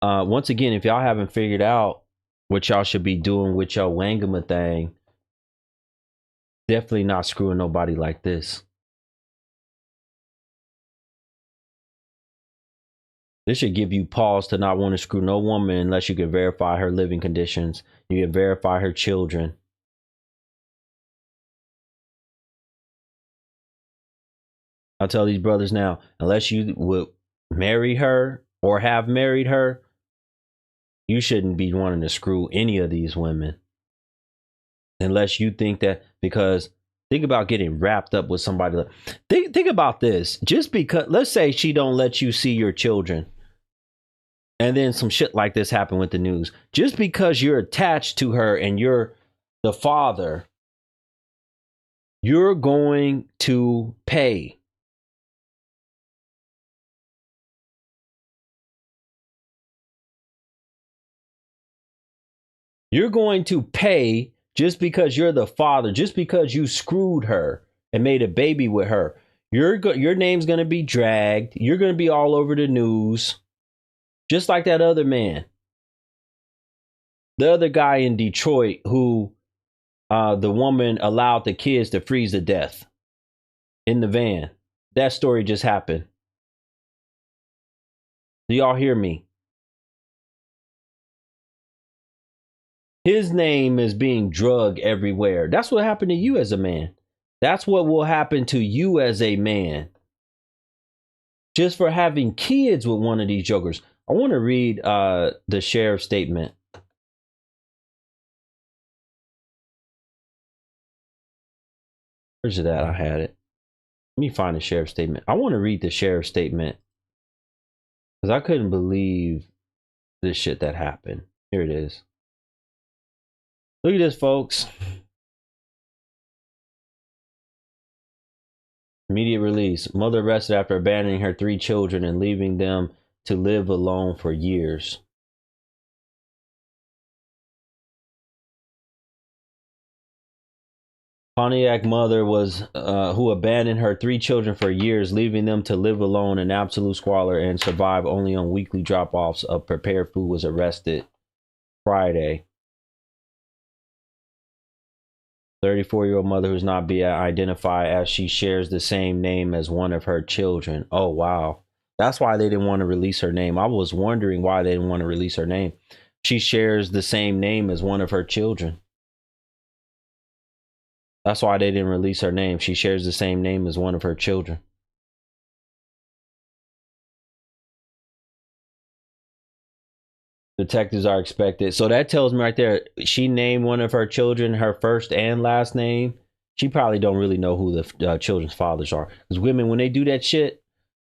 Once again, if y'all haven't figured out what y'all should be doing with your Wangama thing, definitely not screwing nobody like this. This should give you pause to not want to screw no woman unless you can verify her living conditions. You can verify her children. I'll tell these brothers now, unless you would marry her or have married her, you shouldn't be wanting to screw any of these women. Unless you think that, because think about getting wrapped up with somebody. Think about this. Just because, let's say she don't let you see your children, and then some shit like this happen with the news. Just because you're attached to her and you're the father, you're going to pay. You're going to pay just because you're the father, just because you screwed her and made a baby with her. Your name's going to be dragged. You're going to be all over the news. Just like that other man. The other guy in Detroit who the woman allowed the kids to freeze to death in the van. That story just happened. Do y'all hear me? His name is being drugged everywhere. That's what happened to you as a man. That's what will happen to you as a man. Just for having kids with one of these jokers. I want to read the sheriff's statement. Where's it at? I had it. Let me find the sheriff's statement. I want to read the sheriff's statement because I couldn't believe this shit that happened. Here it is. Look at this, folks. Immediate release. Mother arrested after abandoning her 3 children and leaving them to live alone for years. Pontiac mother was who abandoned her 3 children for years, leaving them to live alone in absolute squalor and survive only on weekly drop-offs of prepared food, was arrested Friday. 34-year-old mother who's not being identified as she shares the same name as one of her children. Oh, wow. That's why they didn't want to release her name. I was wondering why they didn't want to release her name. She shares the same name as one of her children. That's why they didn't release her name. She shares the same name as one of her children. Detectives are expected. So that tells me right there, she named one of her children her first and last name. She probably don't really know who the children's fathers are. Because women, when they do that shit,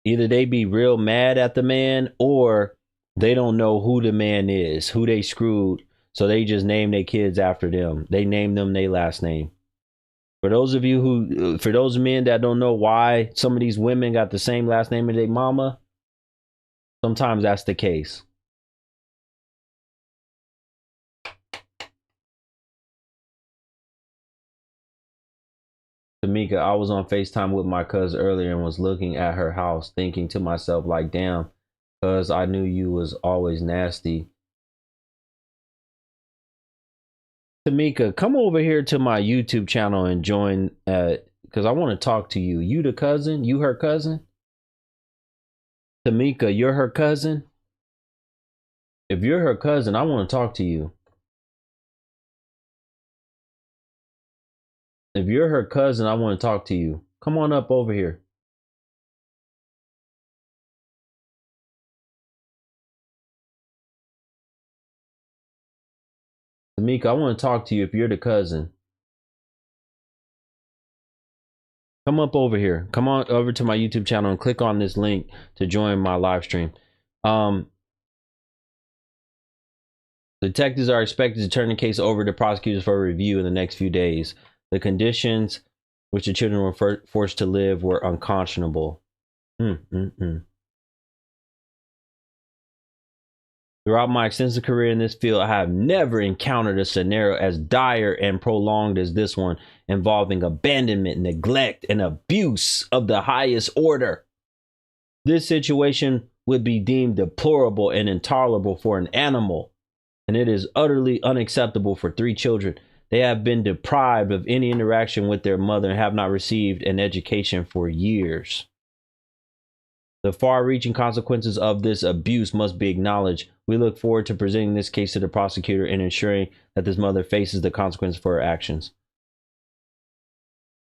either they be real mad at the man or they don't know who the man is, who they screwed. So they just name their kids after them. They name them their last name. For those of you who, for those men that don't know why some of these women got the same last name as their mama, sometimes that's the case. Tamika, I was on FaceTime with my cousin earlier and was looking at her house thinking to myself like, damn, cuz I knew you was always nasty. Tamika, come over here to my YouTube channel and join because I want to talk to you. You the cousin? You her cousin? Tamika, you're her cousin? If you're her cousin, I want to talk to you. If you're her cousin, I want to talk to you. Come on up over here. Tamika, I want to talk to you if you're the cousin. Come up over here. Come on over to my YouTube channel and click on this link to join my live stream. Detectives are expected to turn the case over to prosecutors for review in the next few days. The conditions which the children were forced to live were unconscionable. Throughout my extensive career in this field, I have never encountered a scenario as dire and prolonged as this one, involving abandonment, neglect, and abuse of the highest order. This situation would be deemed deplorable and intolerable for an animal, and it is utterly unacceptable for 3 children. They have been deprived of any interaction with their mother and have not received an education for years. The far-reaching consequences of this abuse must be acknowledged. We look forward to presenting this case to the prosecutor and ensuring that this mother faces the consequences for her actions.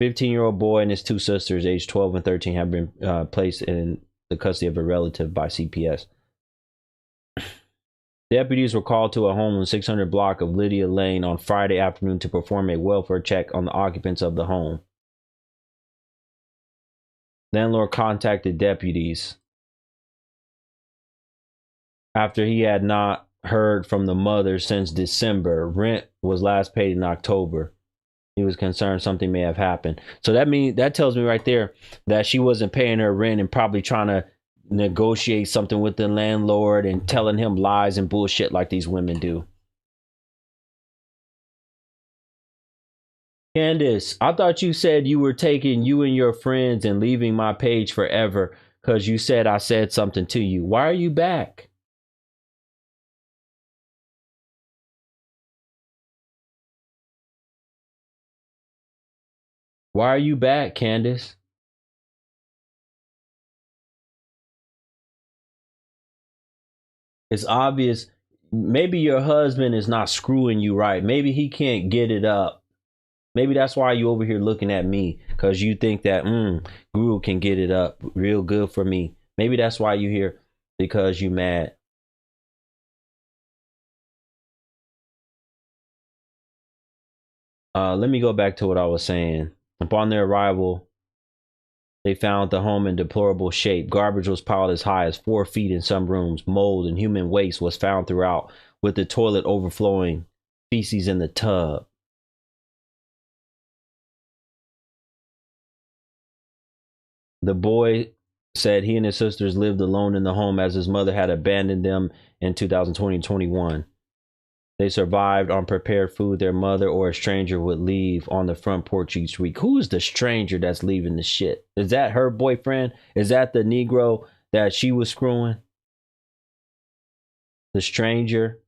15-year-old boy and his 2 sisters, aged 12 and 13, have been placed in the custody of a relative by CPS. Deputies were called to a home on 600 block of Lydia Lane on Friday afternoon to perform a welfare check on the occupants of the home. Landlord contacted deputies after he had not heard from the mother since December. Rent was last paid in October. He was concerned something may have happened. So that tells me right there that she wasn't paying her rent and probably trying to negotiate something with the landlord and telling him lies and bullshit like these women do. Candace, I thought you said you were taking you and your friends and leaving my page forever because you said I said something to you. Why are you back? Why are you back, Candace? It's obvious. Maybe your husband is not screwing you right. Maybe he can't get it up. Maybe that's why you over here looking at me, because you think that Guru can get it up real good for me. Maybe that's why you here, because you mad. Let me go back to what I was saying. Upon their arrival, they found the home in deplorable shape. Garbage was piled as high as 4 feet in some rooms. Mold and human waste was found throughout, with the toilet overflowing feces in the tub. The boy said he and his sisters lived alone in the home as his mother had abandoned them in 2020 and 21. They survived on prepared food their mother or a stranger would leave on the front porch each week. Who is the stranger that's leaving the shit? Is that her boyfriend? Is that the Negro that she was screwing? The stranger?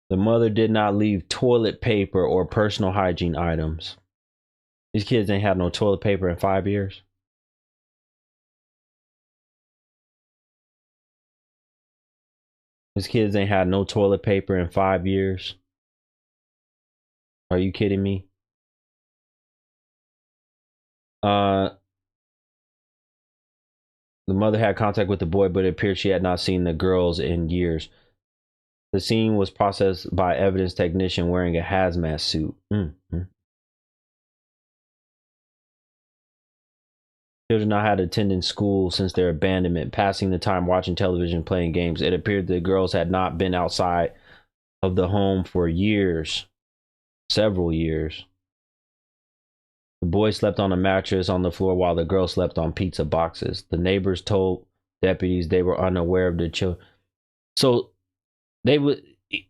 The mother did not leave toilet paper or personal hygiene items. These kids ain't had no toilet paper in 5 years. These kids ain't had no toilet paper in 5 years. Are you kidding me? The mother had contact with the boy, but it appeared she had not seen the girls in years. The scene was processed by evidence technician wearing a hazmat suit. Children not had attended school since their abandonment, passing the time watching television, playing games. It appeared the girls had not been outside of the home for years, several years. The boy slept on a mattress on the floor while the girl slept on pizza boxes. The neighbors told deputies they were unaware of the children. So they would,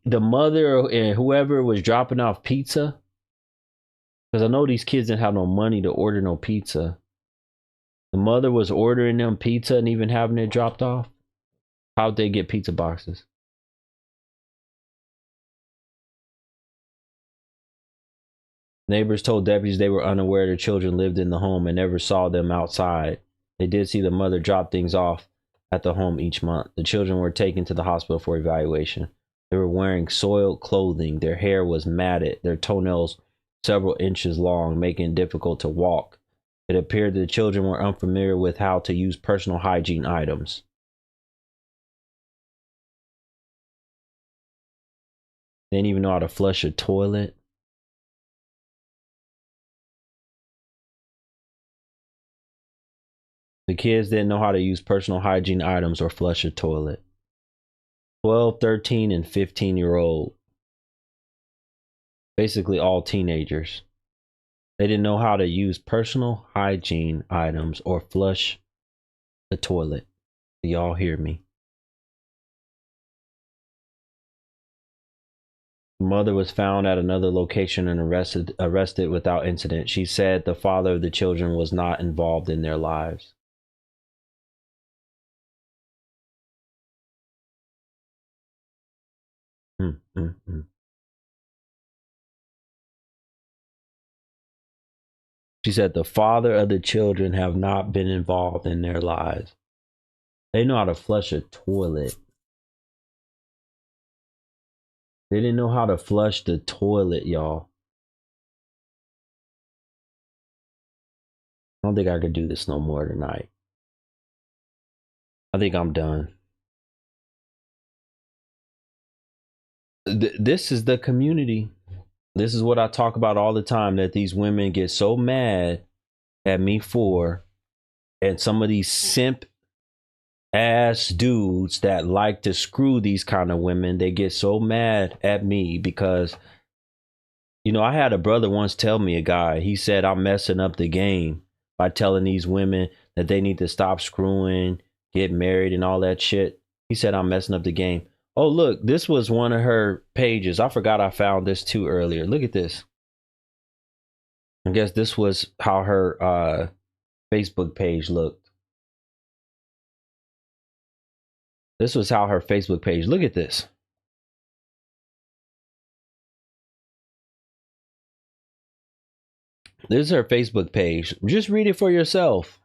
the mother and whoever was dropping off pizza, because I know these kids didn't have no money to order no pizza. The mother was ordering them pizza and even having it dropped off. How'd they get pizza boxes? Neighbors told deputies they were unaware their children lived in the home and never saw them outside. They did see the mother drop things off at the home each month. The children were taken to the hospital for evaluation. They were wearing soiled clothing. Their hair was matted. Their toenails several inches long, making it difficult to walk. It appeared the children were unfamiliar with how to use personal hygiene items. They didn't even know how to flush a toilet. The kids didn't know how to use personal hygiene items or flush a toilet. 12, 13, and 15-year-old. Basically all teenagers. They didn't know how to use personal hygiene items or flush the toilet. Do y'all hear me? The mother was found at another location and arrested without incident. She said the father of the children was not involved in their lives. She said the father of the children have not been involved in their lives. They know how to flush a toilet. They didn't know how to flush the toilet, y'all. I don't think I could do this no more tonight. I think I'm done. This is the community. This is what I talk about all the time, that these women get so mad at me for, and some of these simp ass dudes that like to screw these kind of women, they get so mad at me because, you know, I had a brother once tell me, a guy, he said I'm messing up the game by telling these women that they need to stop screwing, get married and all that shit. He said I'm messing up the game. Oh, look, this was one of her pages. I forgot I found this too earlier. Look at this. I guess this was how her Facebook page looked. This was how her Facebook page. Look at this. This is her Facebook page. Just read it for yourself.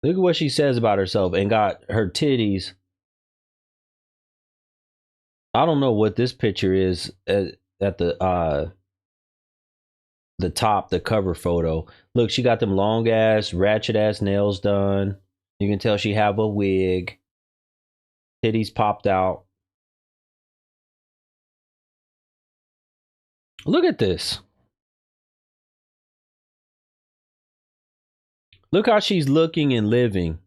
Look at what she says about herself, and got her titties. I don't know what this picture is at the top, the cover photo. Look, she got them long ass, ratchet ass nails done. You can tell she have a wig. Titties popped out. Look at this. Look how she's looking and living.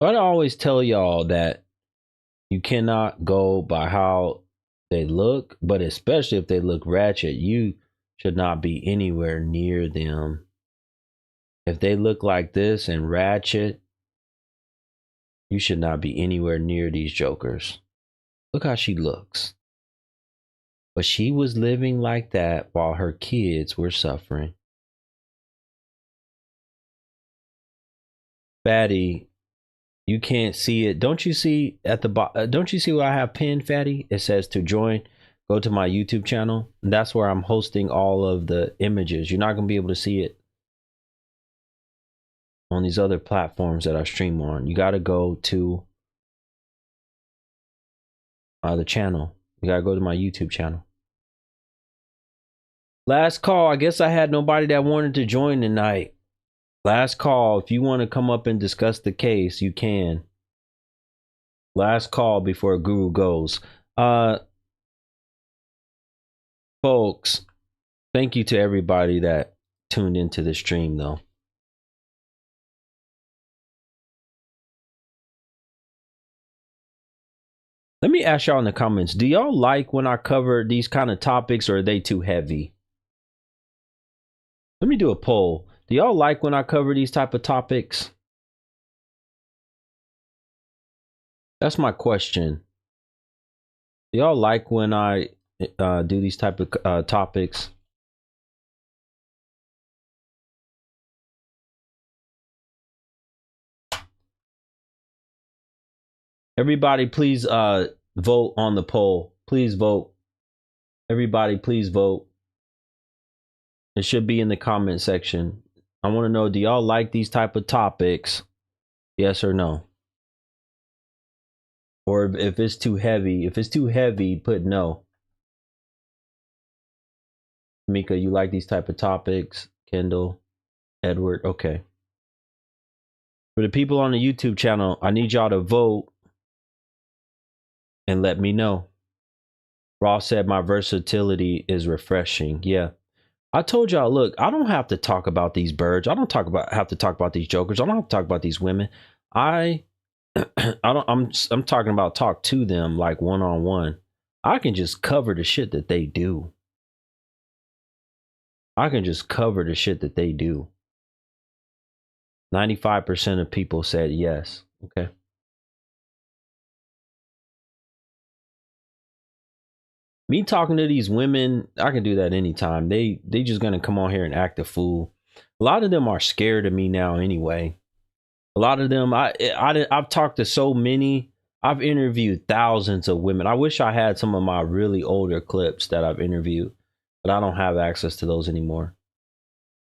I always tell y'all that you cannot go by how they look, but especially if they look ratchet, you should not be anywhere near them. If they look like this and ratchet, you should not be anywhere near these jokers. Look how she looks. But she was living like that while her kids were suffering. Fatty, you can't see it. Don't you see at the bottom? Don't you see where I have pinned, Fatty? It says to join. Go to my YouTube channel. That's where I'm hosting all of the images. You're not going to be able to see it on these other platforms that I stream on. You got to go to the channel. You got to go to my YouTube channel. Last call. I guess I had nobody that wanted to join tonight. Last call. If you want to come up and discuss the case, you can. Last call before Guru goes. Folks, thank you to everybody that tuned into the stream, though. Let me ask y'all in the comments, do y'all like when I cover these kind of topics, or are they too heavy? Let me do a poll. Do y'all like when I cover these type of topics? That's my question. Do y'all like when I do these type of topics? Everybody, please vote on the poll. Please vote. Everybody, please vote. It should be in the comment section. I want to know, do y'all like these type of topics? Yes or no? Or if it's too heavy, put no. Mika, you like these type of topics? Kendall, Edward, okay. For the people on the YouTube channel, I need y'all to vote and let me know. Ross said my versatility is refreshing. Yeah. I told y'all, look, I don't have to talk about these birds. I don't have to talk about these jokers. I don't have to talk about these women. I'm talking about talk to them like one-on-one. I can just cover the shit that they do. I can just cover the shit that they do. 95% of people said yes. Okay. Me talking to these women, I can do that anytime. They just gonna come on here and act a fool. A lot of them are scared of me now anyway. A lot of them, I've talked to so many. I've interviewed thousands of women. I wish I had some of my really older clips that I've interviewed, but I don't have access to those anymore.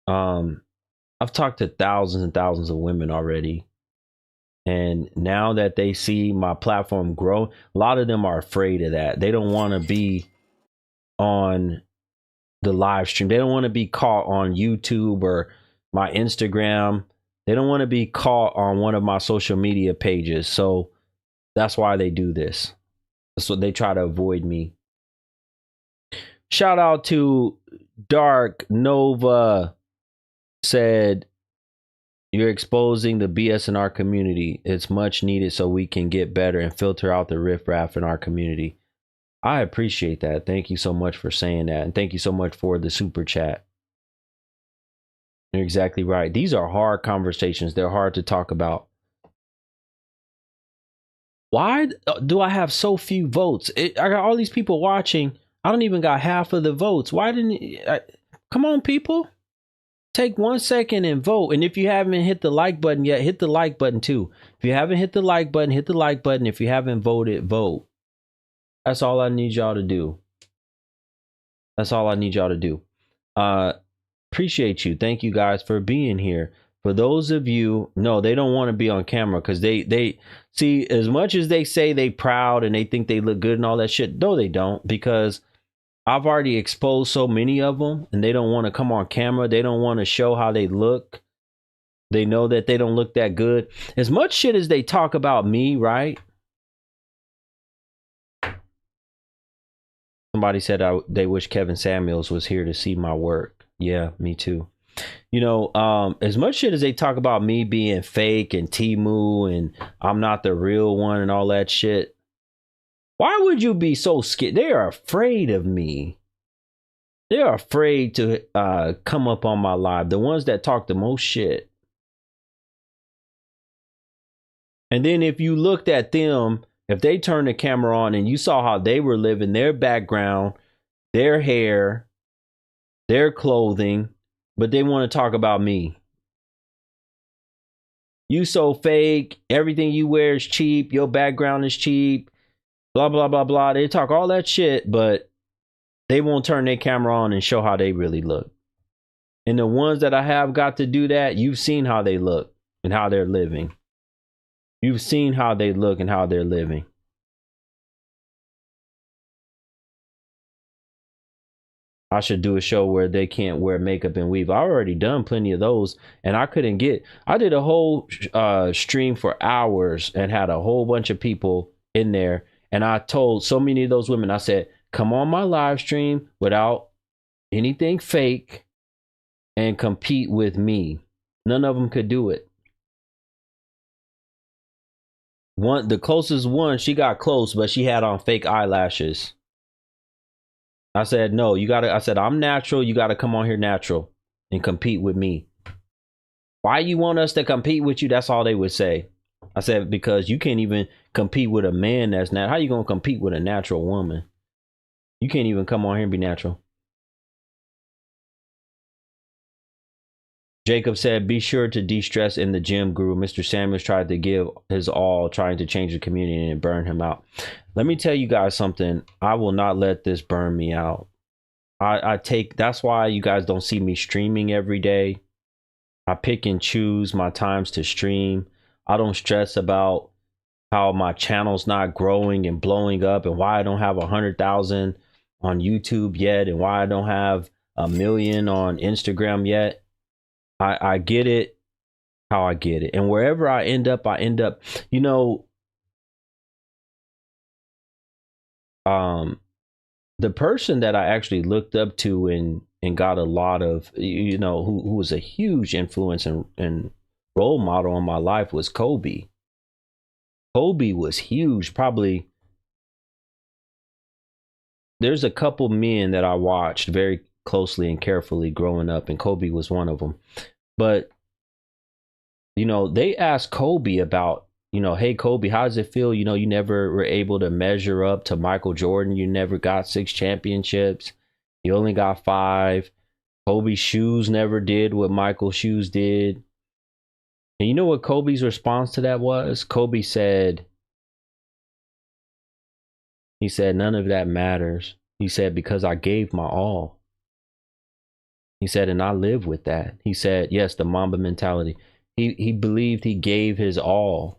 I've talked to thousands and thousands of women already. And now that they see my platform grow, a lot of them are afraid of that. They don't want to be on the live stream. They don't want to be caught on YouTube or my Instagram. They don't want to be caught on one of my social media pages. So that's why they do this. So they try to avoid me. Shout out to Dark Nova, said, "You're exposing the BS in our community. It's much needed so we can get better and filter out the riffraff in our community." I appreciate that. Thank you so much for saying that. And thank you so much for the super chat. You're exactly right. These are hard conversations. They're hard to talk about. Why do I have so few votes? I got all these people watching. I don't even got half of the votes. Why didn't come on, people? Take 1 second and vote. And if you haven't hit the like button yet, hit the like button too. If you haven't hit the like button, hit the like button. If you haven't voted, vote. That's all I need y'all to do. That's all I need y'all to do. Appreciate you. Thank you guys for being here. For those of you, no, they don't want to be on camera because they see, as much as they say they proud and they think they look good and all that shit. No, they don't, because I've already exposed so many of them and they don't want to come on camera. They don't want to show how they look. They know that they don't look that good. As much shit as they talk about me, right? Somebody said they wish Kevin Samuels was here to see my work. Yeah, me too. You know, as much shit as they talk about me being fake and Timu and I'm not the real one and all that shit, why would you be so scared? They are afraid of me. They are afraid to come up on my live. The ones that talk the most shit. And then if you looked at them, if they turned the camera on and you saw how they were living, their background, their hair, their clothing, but they want to talk about me. You so fake. Everything you wear is cheap. Your background is cheap. Blah, blah, blah, blah. They talk all that shit, but they won't turn their camera on and show how they really look. And the ones that I have got to do that, you've seen how they look and how they're living. You've seen how they look and how they're living. I should do a show where they can't wear makeup and weave. I've already done plenty of those, and I did a whole stream for hours and had a whole bunch of people in there. And I told so many of those women, I said, come on my live stream without anything fake and compete with me. None of them could do it. The closest one, she got close, but she had on fake eyelashes. I said, no, I said, I'm natural. You got to come on here natural and compete with me. Why you want us to compete with you? That's all they would say. I said, because you can't even compete with a man that's not. How you going to compete with a natural woman? You can't even come on here and be natural. Jacob said, be sure to de-stress in the gym, Guru. Mr. Samuels tried to give his all, trying to change the community, and burn him out. Let me tell you guys something. I will not let this burn me out. That's why you guys don't see me streaming every day. I pick and choose my times to stream. I don't stress about how my channel's not growing and blowing up and why I don't have 100,000 on YouTube yet and why I don't have 1 million on Instagram yet. I get it how I get it. And wherever I end up, you know, the person that I actually looked up to and got a lot of, you know, who was a huge influence and role model in my life was Kobe. Kobe was huge, probably there's a couple men that I watched very closely and carefully growing up, and Kobe was one of them. But, you know, they asked Kobe about, you know, hey, Kobe, how does it feel? You know, you never were able to measure up to Michael Jordan. You never got 6 championships. You only got 5. Kobe's shoes never did what Michael's shoes did. And you know what Kobe's response to that was? Kobe said, he said, none of that matters. He said, because I gave my all. He said, and I live with that. He said, yes, the Mamba mentality. He believed he gave his all.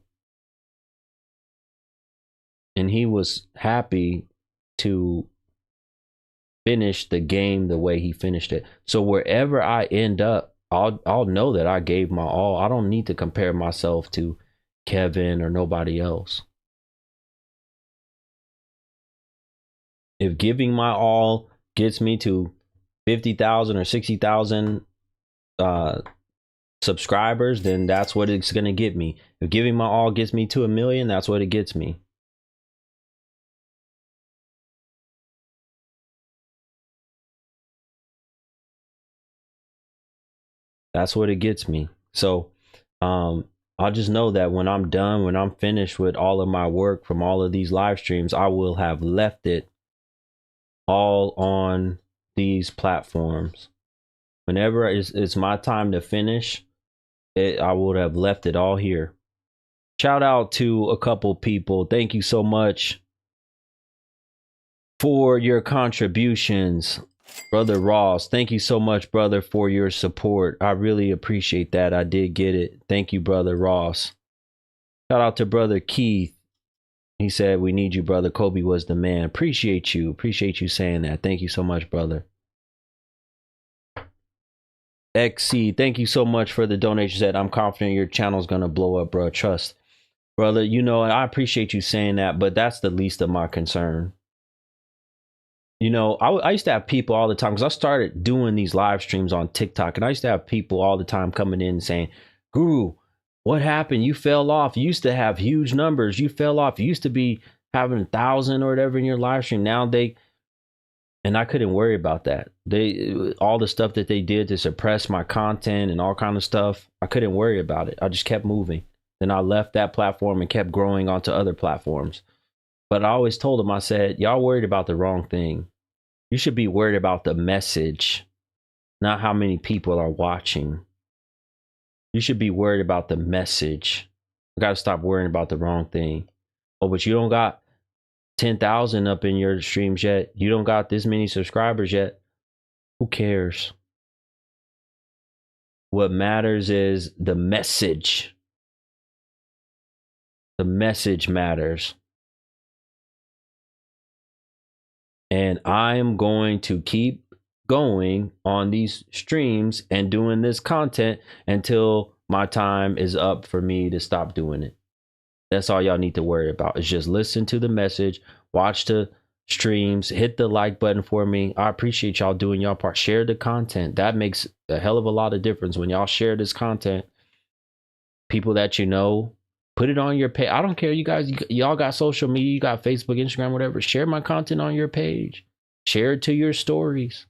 And he was happy to finish the game the way he finished it. So wherever I end up, I'll know that I gave my all. I don't need to compare myself to Kevin or nobody else. If giving my all gets me to 50,000 or 60,000 subscribers, then that's what it's going to get me. If giving my all gets me to 1 million, that's what it gets me. That's what it gets me. So I'll just know that when I'm done, when I'm finished with all of my work from all of these live streams, I will have left it all on these platforms. Whenever it's my time to finish it, I would have left it all here. Shout out to a couple people. Thank you so much for your contributions. Brother Ross, thank you so much, brother, for your support. I really appreciate that. I did get it. Thank you, brother Ross. Shout out to brother Keith. He said, we need you, brother. Kobe was the man. Appreciate you. Appreciate you saying that. Thank you so much, brother. XC, thank you so much for the donation. Said, I'm confident your channel's going to blow up, bro. Trust. Brother, you know, I appreciate you saying that, but that's the least of my concern. You know, I used to have people all the time, because I started doing these live streams on TikTok, and I used to have people all the time coming in and saying, Guru, what happened? You fell off. You used to have huge numbers. You fell off. You used to be having 1,000 or whatever in your live stream. Now and I couldn't worry about that. All the stuff that they did to suppress my content and all kind of stuff, I couldn't worry about it. I just kept moving. Then I left that platform and kept growing onto other platforms. But I always told them, I said, y'all worried about the wrong thing. You should be worried about the message, not how many people are watching. You should be worried about the message. You got to stop worrying about the wrong thing. Oh, but you don't got 10,000 up in your streams yet. You don't got this many subscribers yet. Who cares? What matters is the message. The message matters. And I'm going to keep going on these streams and doing this content until my time is up for me to stop doing it. That's all y'all need to worry about, is just listen to the message, watch the streams, hit the like button for me. I appreciate y'all doing y'all part. Share the content. That makes a hell of a lot of difference when y'all share this content. People that you know, put it on your page. I don't care. You guys, y'all got social media, you got Facebook, Instagram, whatever. Share my content on your page. Share it to your stories.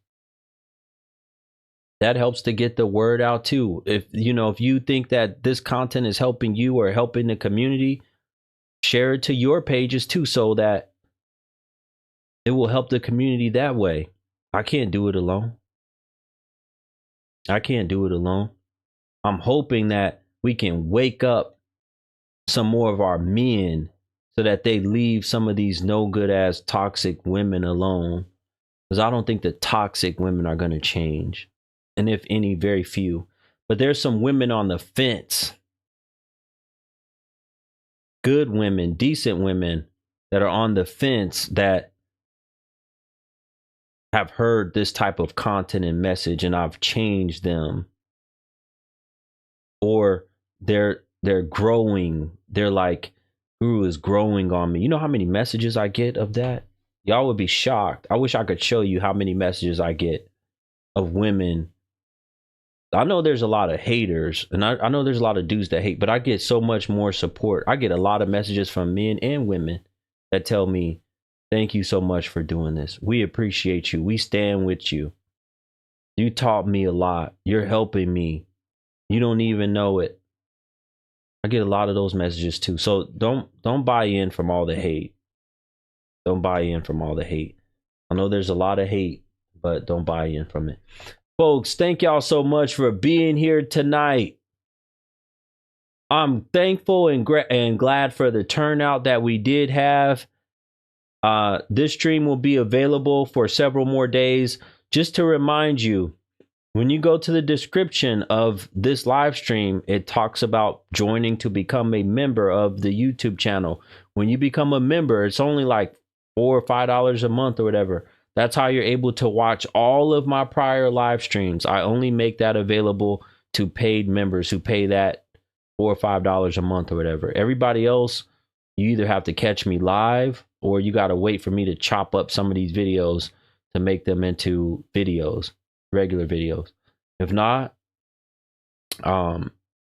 That helps to get the word out too. If you think that this content is helping you or helping the community, share it to your pages too, so that it will help the community that way. I can't do it alone. I can't do it alone. I'm hoping that we can wake up some more of our men so that they leave some of these no good ass toxic women alone, because I don't think the toxic women are going to change, and if any, very few. But there's some women on the fence, good women, decent women that are on the fence, that have heard this type of content and message, and I've changed them, or they're growing. They're like, Guru is growing on me. You know how many messages I get of that? Y'all would be shocked. I wish I could show you how many messages I get of women. I know there's a lot of haters, and I know there's a lot of dudes that hate, but I get so much more support. I get a lot of messages from men and women that tell me, Thank you so much for doing this. We appreciate you. We stand with you. You taught me a lot. You're helping me. You don't even know it. I get a lot of those messages too. So don't buy in from all the hate. Don't buy in from all the hate. I know there's a lot of hate, but don't buy in from it. Folks, thank y'all so much for being here tonight. I'm thankful and glad for the turnout that we did have. This stream will be available for several more days. Just to remind you, when you go to the description of this live stream, it talks about joining to become a member of the YouTube channel. When you become a member, it's only like $4 or $5 a month or whatever. That's how you're able to watch all of my prior live streams. I only make that available to paid members who pay that $4 or $5 a month or whatever. Everybody else, you either have to catch me live or you got to wait for me to chop up some of these videos to make them into videos, regular videos. If not,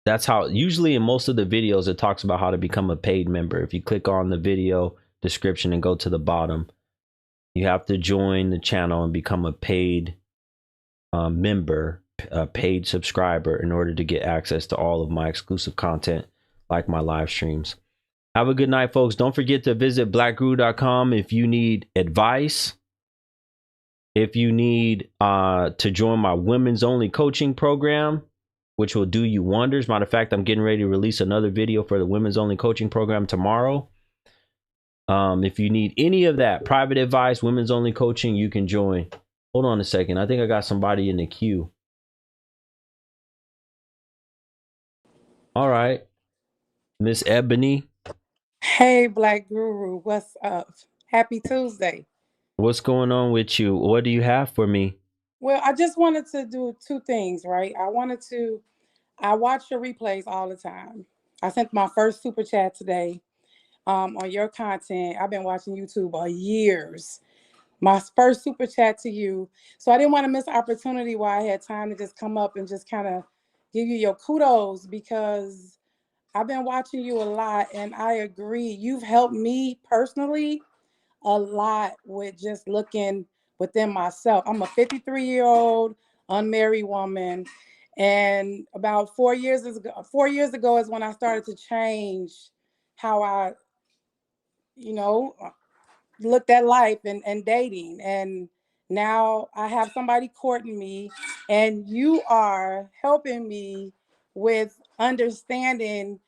that's how, usually in most of the videos, it talks about how to become a paid member. If you click on the video description and go to the bottom, you have to join the channel and become a paid member, a paid subscriber, in order to get access to all of my exclusive content, like my live streams. Have a good night, folks. Don't forget to visit BLKGURU.com if you need advice. If you need to join my women's only coaching program, which will do you wonders. Matter of fact, I'm getting ready to release another video for the women's only coaching program tomorrow. If you need any of that, private advice, women's only coaching, you can join. Hold on a second. I think I got somebody in the queue. All right. Miss Ebony. Hey, Black Guru, what's up? Happy Tuesday. What's going on with you? What do you have for me? Well, I just wanted to do two things, right? I watch your replays all the time. I sent my first super chat today on your content. I've been watching YouTube for years. My first super chat to you. So I didn't want to miss the opportunity while I had time to just come up and just kind of give you your kudos, because I've been watching you a lot and I agree. You've helped me personally a lot with just looking within myself. I'm a 53-year-old unmarried woman, and about 4 years ago is when I started to change how I, looked at life and dating. And now I have somebody courting me, and you are helping me with understanding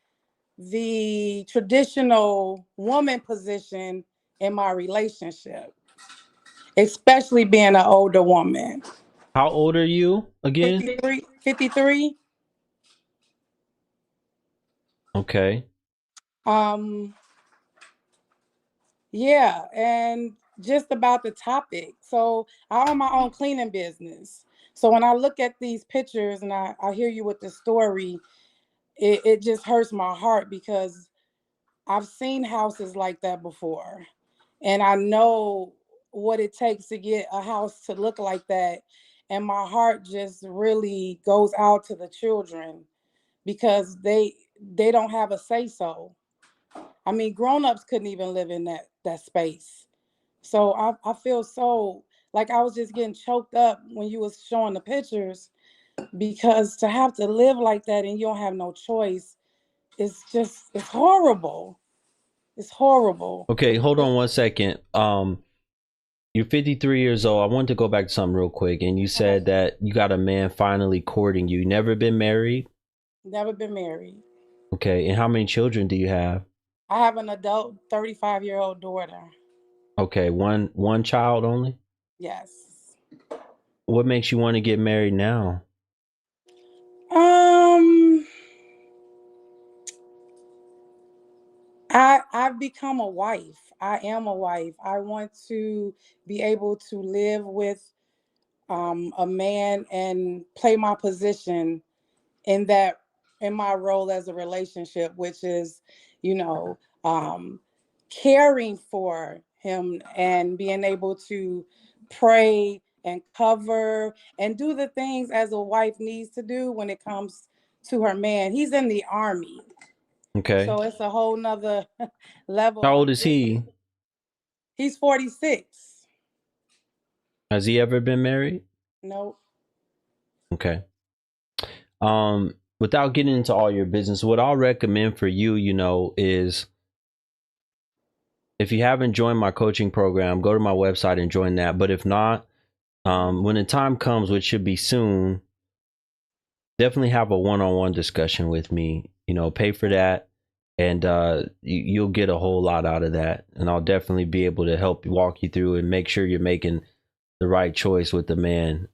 the traditional woman position in my relationship, especially being an older woman. How old are you again? 53. Okay. Yeah, and just about the topic. So I own my own cleaning business. So when I look at these pictures and I hear you with the story, it just hurts my heart, because I've seen houses like that before. And I know what it takes to get a house to look like that. And my heart just really goes out to the children, because they don't have a say so. I mean, grown-ups couldn't even live in that space. So I feel so like I was just getting choked up when you was showing the pictures, because to have to live like that and you don't have no choice, it's horrible. It's horrible. Okay, hold on one second. You're 53 years old. I wanted to go back to something real quick. And you said that you got a man finally courting you. Never been married? Never been married. Okay, and how many children do you have? I have an adult 35-year-old daughter. Okay, one child only? Yes. What makes you want to get married now? I've become a wife. I am a wife. I want to be able to live with a man and play my position in that, in my role as a relationship, which is, you know, caring for him and being able to pray and cover and do the things as a wife needs to do when it comes to her man. He's in the Army. Okay. So it's a whole nother level How old of is he? He's 46. Has he ever been married? Nope. Okay. Without getting into all your business, what I'll recommend for you, is if you haven't joined my coaching program, go to my website and join that. But if not, when the time comes, which should be soon, definitely have a one-on-one discussion with me. Pay for that, and you'll get a whole lot out of that. And I'll definitely be able to help walk you through and make sure you're making the right choice with the man,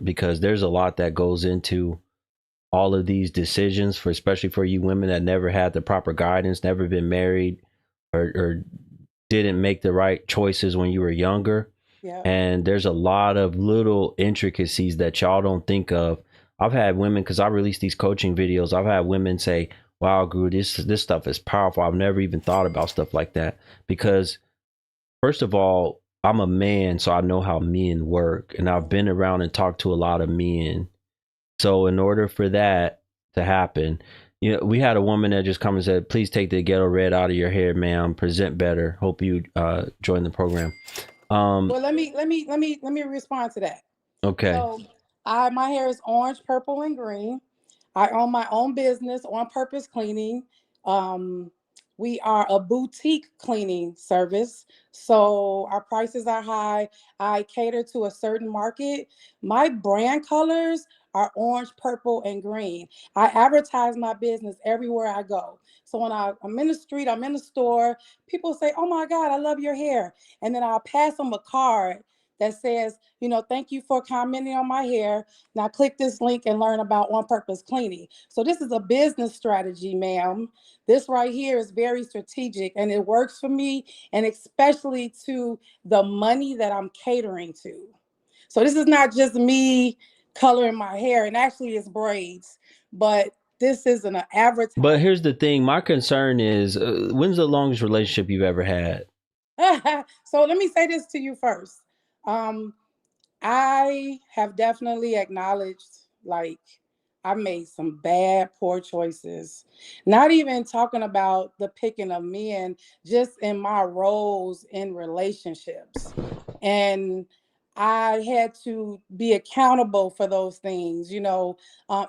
because there's a lot that goes into all of these decisions, especially for you women that never had the proper guidance, never been married, or didn't make the right choices when you were younger. Yeah. And there's a lot of little intricacies that y'all don't think of. I've had women, because I release these coaching videos, I've had women say, wow, Guru, this stuff is powerful. I've never even thought about stuff like that. Because first of all, I'm a man, so I know how men work, and I've been around and talked to a lot of men. So in order for that to happen, we had a woman that just come and said, please take the ghetto red out of your hair, ma'am. Present better. Hope you join the program. Well, let me respond to that. Okay. So my hair is orange, purple, and green. I own my own business, On Purpose Cleaning. We are a boutique cleaning service, so our prices are high. I cater to a certain market. My brand colors are orange, purple, and green. I advertise my business everywhere I go. So when I'm in the street, I'm in the store, people say, oh my God, I love your hair. And then I'll pass them a card that says, thank you for commenting on my hair. Now click this link and learn about On Purpose Cleaning. So this is a business strategy, ma'am. This right here is very strategic, and it works for me, and especially to the money that I'm catering to. So this is not just me coloring my hair, and actually it's braids, but this is an advertisement. But here's the thing. My concern is, when's the longest relationship you've ever had? So let me say this to you first. I have definitely acknowledged, I made some bad, poor choices. Not even talking about the picking of men, just in my roles in relationships. And I had to be accountable for those things,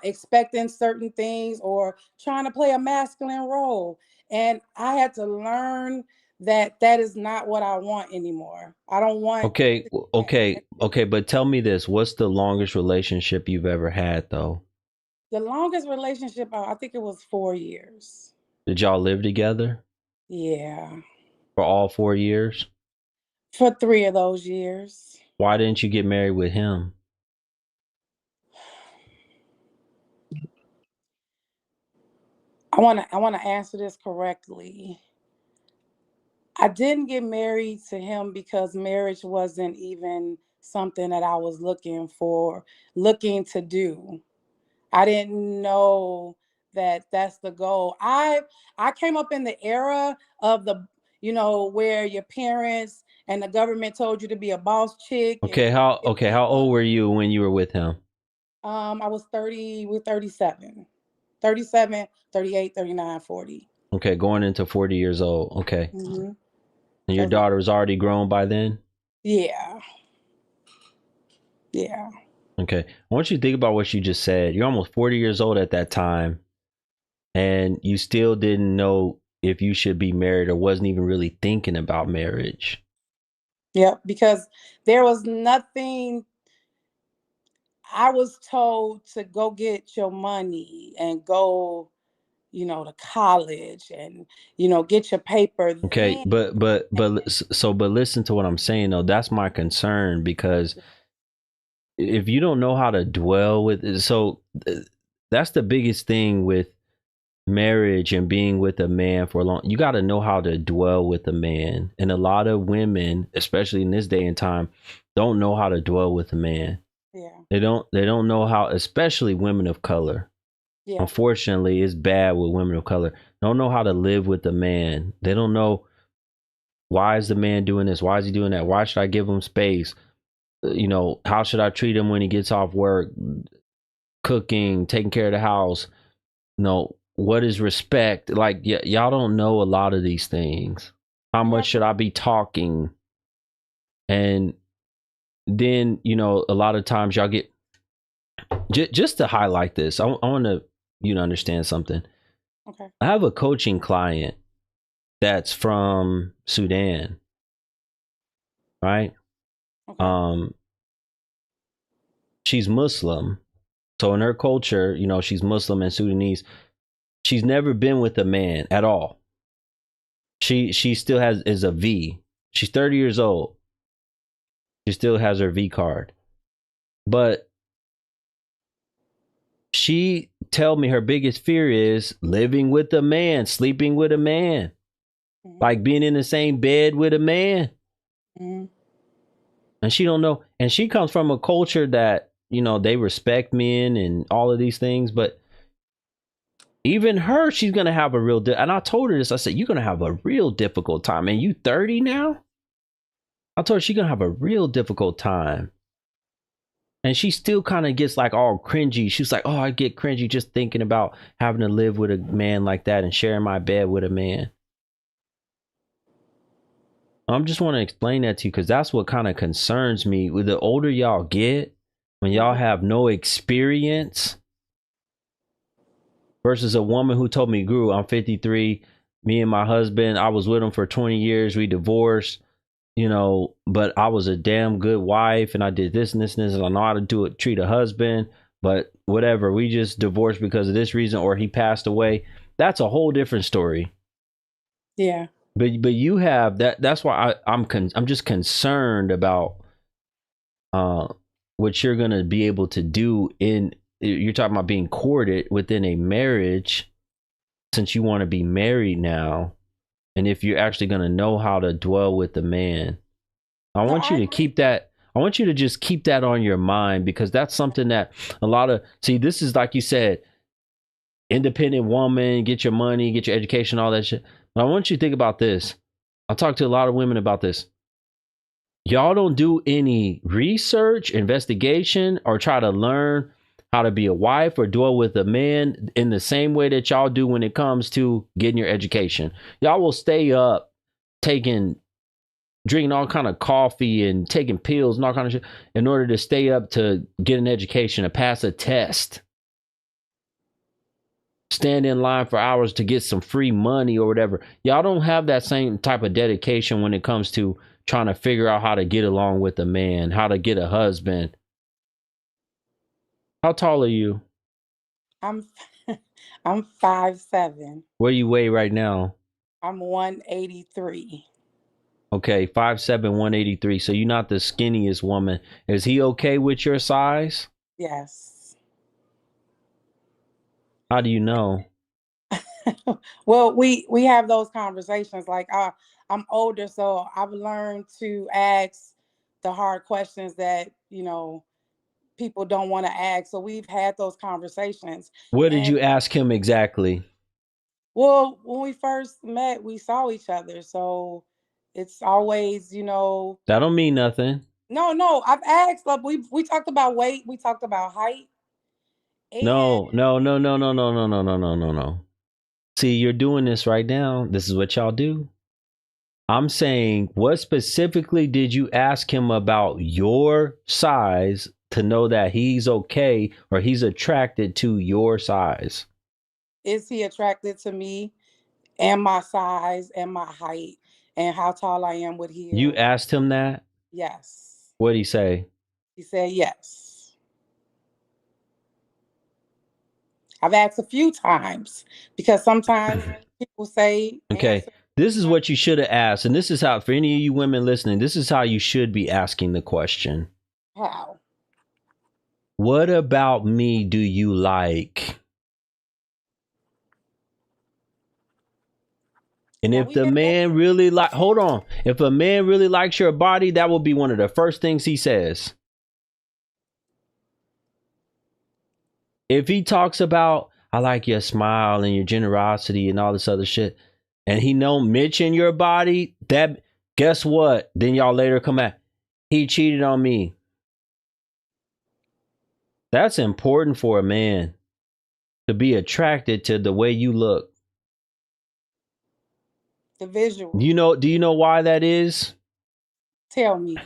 expecting certain things or trying to play a masculine role. And I had to learn that is not what I want anymore. I don't want. Okay. But tell me this. What's the longest relationship you've ever had, though? The longest relationship, I think it was 4 years. Did y'all live together? Yeah. For all 4 years? For 3 of those years. Why didn't you get married with him? I want to answer this correctly. I didn't get married to him because marriage wasn't even something that I was looking to do. I didn't know that that's the goal. I came up in the era of where your parents and the government told you to be a boss chick. Okay, how old were you when you were with him? I was 30, we're 37. 37, 38, 39, 40. Okay, going into 40 years old. Okay. Mm-hmm. And your daughter was already grown by then? Yeah. Yeah. Okay. I want you to think about what you just said. You're almost 40 years old at that time, and you still didn't know if you should be married or wasn't even really thinking about marriage. Yeah, because there was nothing. I was told to go get your money and go, to college and, get your paper. Okay, but listen to what I'm saying though. That's my concern, because if you don't know how to dwell with it, so that's the biggest thing with marriage and being with a man for a long. You got to know how to dwell with a man, and a lot of women, especially in this day and time, don't know how to dwell with a man. Yeah. They don't know how, especially women of color. Yeah. Unfortunately, it's bad with women of color. Don't know how to live with a man. They don't know, why is the man doing this? Why is he doing that? Why should I give him space? How should I treat him when he gets off work? Cooking, taking care of the house. What is respect? Like, y'all don't know a lot of these things. How much should I be talking? And then, you know, a lot of times y'all get, just to highlight this, I want to, you to understand something. Okay. I have a coaching client that's from Sudan, right? Okay. She's Muslim. So in her culture, you know, she's Muslim and Sudanese. She's never been with a man at all. She still is a V. She's 30 years old. She still has her V card. But she tell me her biggest fear is living with a man, sleeping with a man, like being in the same bed with a man. Mm-hmm. And she don't know. And she comes from a culture that, you know, they respect men and all of these things. But even her, she's going to have a real, and I told her this, I said, you're going to have a real difficult time. And you 30 now? I told her she's going to have a real difficult time. And she still kind of gets like all cringy. She's like, oh, I get cringy just thinking about having to live with a man like that and sharing my bed with a man. I just want to explain that to you because that's what kind of concerns me. With the older y'all get, when y'all have no experience, versus a woman who told me, Guru, I'm 53. Me and my husband, I was with him for 20 years. We divorced, you know, but I was a damn good wife and I did this and this and this. And I know how to treat a husband, but whatever. We just divorced because of this reason, or he passed away. That's a whole different story. Yeah. But you have that. That's why I'm just concerned about what you're going to be able to do in. You're talking about being courted within a marriage, since you want to be married now, and if you're actually going to know how to dwell with the man. I want you to keep that. I want you to just keep that on your mind, because that's something that a lot of, see, this is like you said, independent woman, get your money, get your education, all that shit. But I want you to think about this. I talk to a lot of women about this. Y'all don't do any research, investigation, or try to learn how to be a wife or dwell with a man in the same way that y'all do when it comes to getting your education. Y'all will stay up drinking all kind of coffee and taking pills and all kind of shit in order to stay up to get an education, to pass a test. Stand in line for hours to get some free money or whatever. Y'all don't have that same type of dedication when it comes to trying to figure out how to get along with a man, how to get a husband. How tall are you? I'm 5'7". What do you weigh right now? I'm 183. Okay, 5'7", 183. So you're not the skinniest woman. Is he okay with your size? Yes. How do you know? Well, we have those conversations. Like I'm older, so I've learned to ask the hard questions that, you know, people don't want to ask. So we've had those conversations. What did And you ask him exactly? well, when we first met, we saw each other. So it's always, you know. That don't mean nothing. No, I've asked. Like, we talked about weight. We talked about height. No. See, you're doing this right now. This is what y'all do. I'm saying, what specifically did you ask him about your size to know that he's okay or he's attracted to your size? Is he attracted to me and my size and my height and how tall I am with heels? You asked him that? Yes. What'd he say? He said yes. I've asked a few times because sometimes people say, Okay, this is what you should have asked. And this is how, for any of you women listening, this is how you should be asking the question. How? What about me do you like? And if the man really hold on, if a man really likes your body, that will be one of the first things he says. If he talks about, I like your smile and your generosity and all this other shit, and he don't mention your body, that, guess what? Then y'all later come out, he cheated on me. That's important for a man, to be attracted to the way you look. The visual. Do you know why that is? Tell me.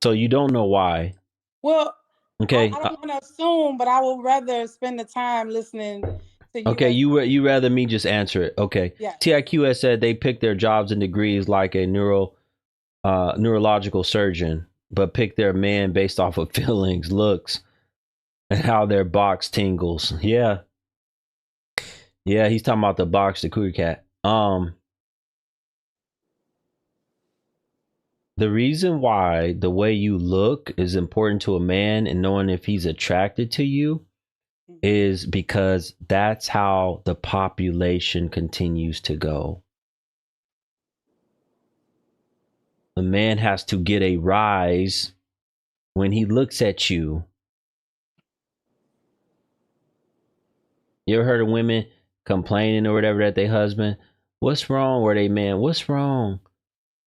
So you don't know why. Well, Okay. I don't want to assume, but I would rather spend the time listening to you. Okay, you rather me just answer it. Okay. Yes. TIQ has said they pick their jobs and degrees like a neurological surgeon, but pick their man based off of feelings, looks, and how their box tingles. Yeah. Yeah, he's talking about the box, the cougar cat. The reason why the way you look is important to a man and knowing if he's attracted to you is because that's how the population continues to go. A man has to get a rise when he looks at you. You ever heard of women complaining or whatever at their husband? What's wrong? Or they man, what's wrong?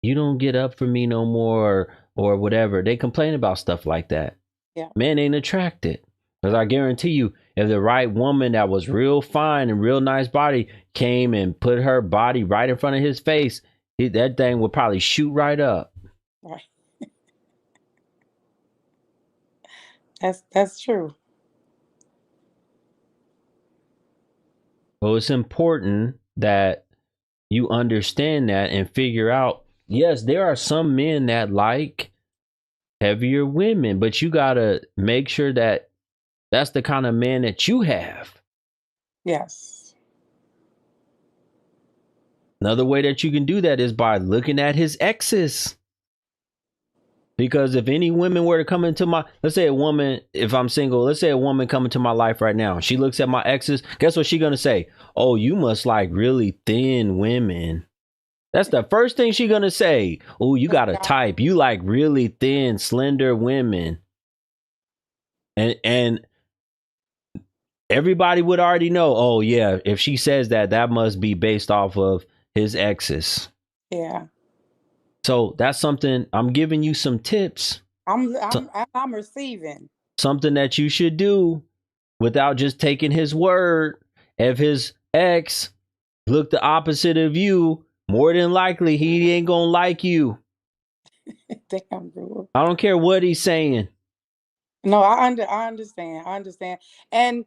You don't get up for me no more or whatever. They complain about stuff like that. Yeah. Men ain't attracted. Because I guarantee you, if the right woman that was real fine and real nice body came and put her body right in front of his face, that thing would probably shoot right up. Right. That's true. Well, it's important that you understand that and figure out, yes, there are some men that like heavier women, but you got to make sure that that's the kind of man that you have. Yes. Another way that you can do that is by looking at his exes. Because if any women were to come into my, let's say a woman, if I'm single, let's say a woman come into my life right now, she looks at my exes, guess what she's going to say? Oh, you must like really thin women. That's the first thing she's going to say. Oh, you got a type. You like really thin, slender women. And everybody would already know, oh yeah, if she says that, that must be based off of his exes. Yeah. So that's something, I'm giving you some tips. I'm receiving. Something that you should do without just taking his word. If his ex look the opposite of you, more than likely he ain't gonna like you. Damn, Guru. I don't care what he's saying. No, I understand. I understand. And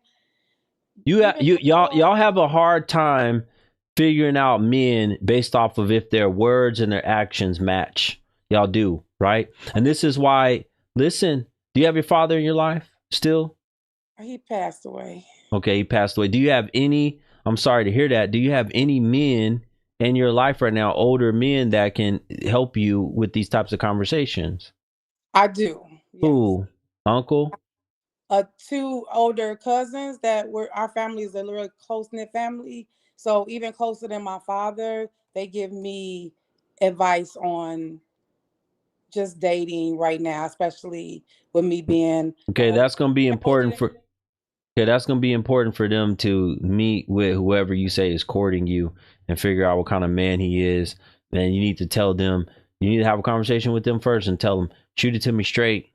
y'all have a hard time figuring out men based off of if their words and their actions match. Y'all do, right? And this is why, listen, do you have your father in your life still? He passed away. Okay, he passed away. Do you have any, I'm sorry to hear that, do you have any men in your life right now, older men that can help you with these types of conversations? I do. Yes. Who? Uncle? 2 older cousins that our family is a really close-knit family. So even closer than my father, they give me advice on just dating right now, especially with me being okay. That's going to be important for. Okay, that's going to be important for them to meet with whoever you say is courting you and figure out what kind of man he is. And you need to tell them. You need to have a conversation with them first and tell them, shoot it to me straight.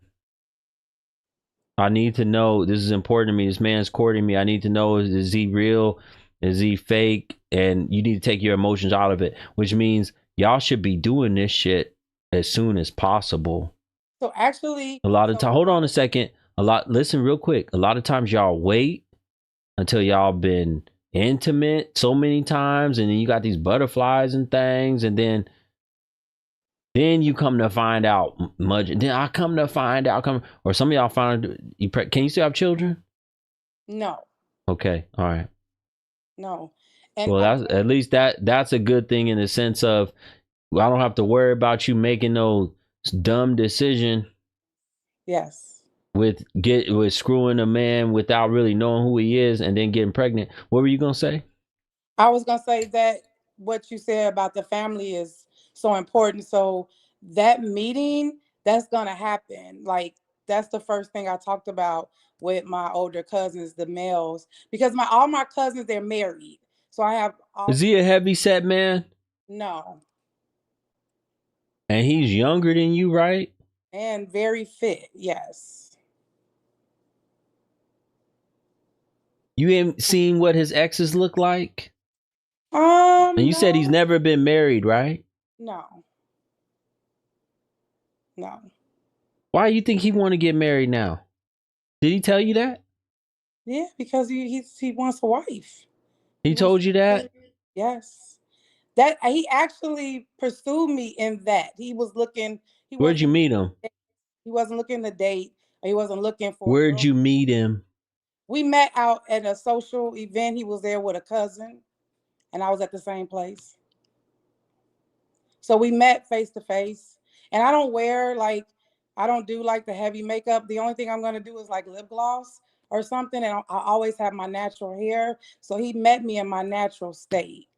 I need to know, this is important to me. This man's courting me. I need to know, is he real? Is he fake? And you need to take your emotions out of it, which means y'all should be doing this shit as soon as possible. So actually, a lot of time, hold on a second. Listen real quick. A lot of times y'all wait until y'all been intimate so many times, and then you got these butterflies and things, and then you come to find out much. Then I come to find out, or some of y'all find out, can you still have children? No. Okay, all right. No. And well, that's at least that's a good thing in the sense of, I don't have to worry about you making no dumb decision. Yes. With screwing a man without really knowing who he is and then getting pregnant. What were you gonna say? I was gonna say that what you said about the family is so important. So that meeting, that's gonna happen. Like, that's the first thing I talked about with my older cousins, the males, because all my cousins, they're married. So I have Is he a heavy set man? No. And he's younger than you, right? And very fit, yes. You ain't seen what his exes look like? And you said he's never been married, right? No. Why you think he want to get married now? Did he tell you that? Yeah, because he wants a wife. He told you that? Yes. That he actually pursued me in that. He was looking. He Where'd you wasn't. meet him? He wasn't looking to date. He wasn't looking for. Where'd you meet him? We met out at a social event. He was there with a cousin, and I was at the same place. So we met face to face. And I don't wear I don't do like the heavy makeup. The only thing I'm gonna do is like lip gloss or something. And I always have my natural hair. So he met me in my natural state.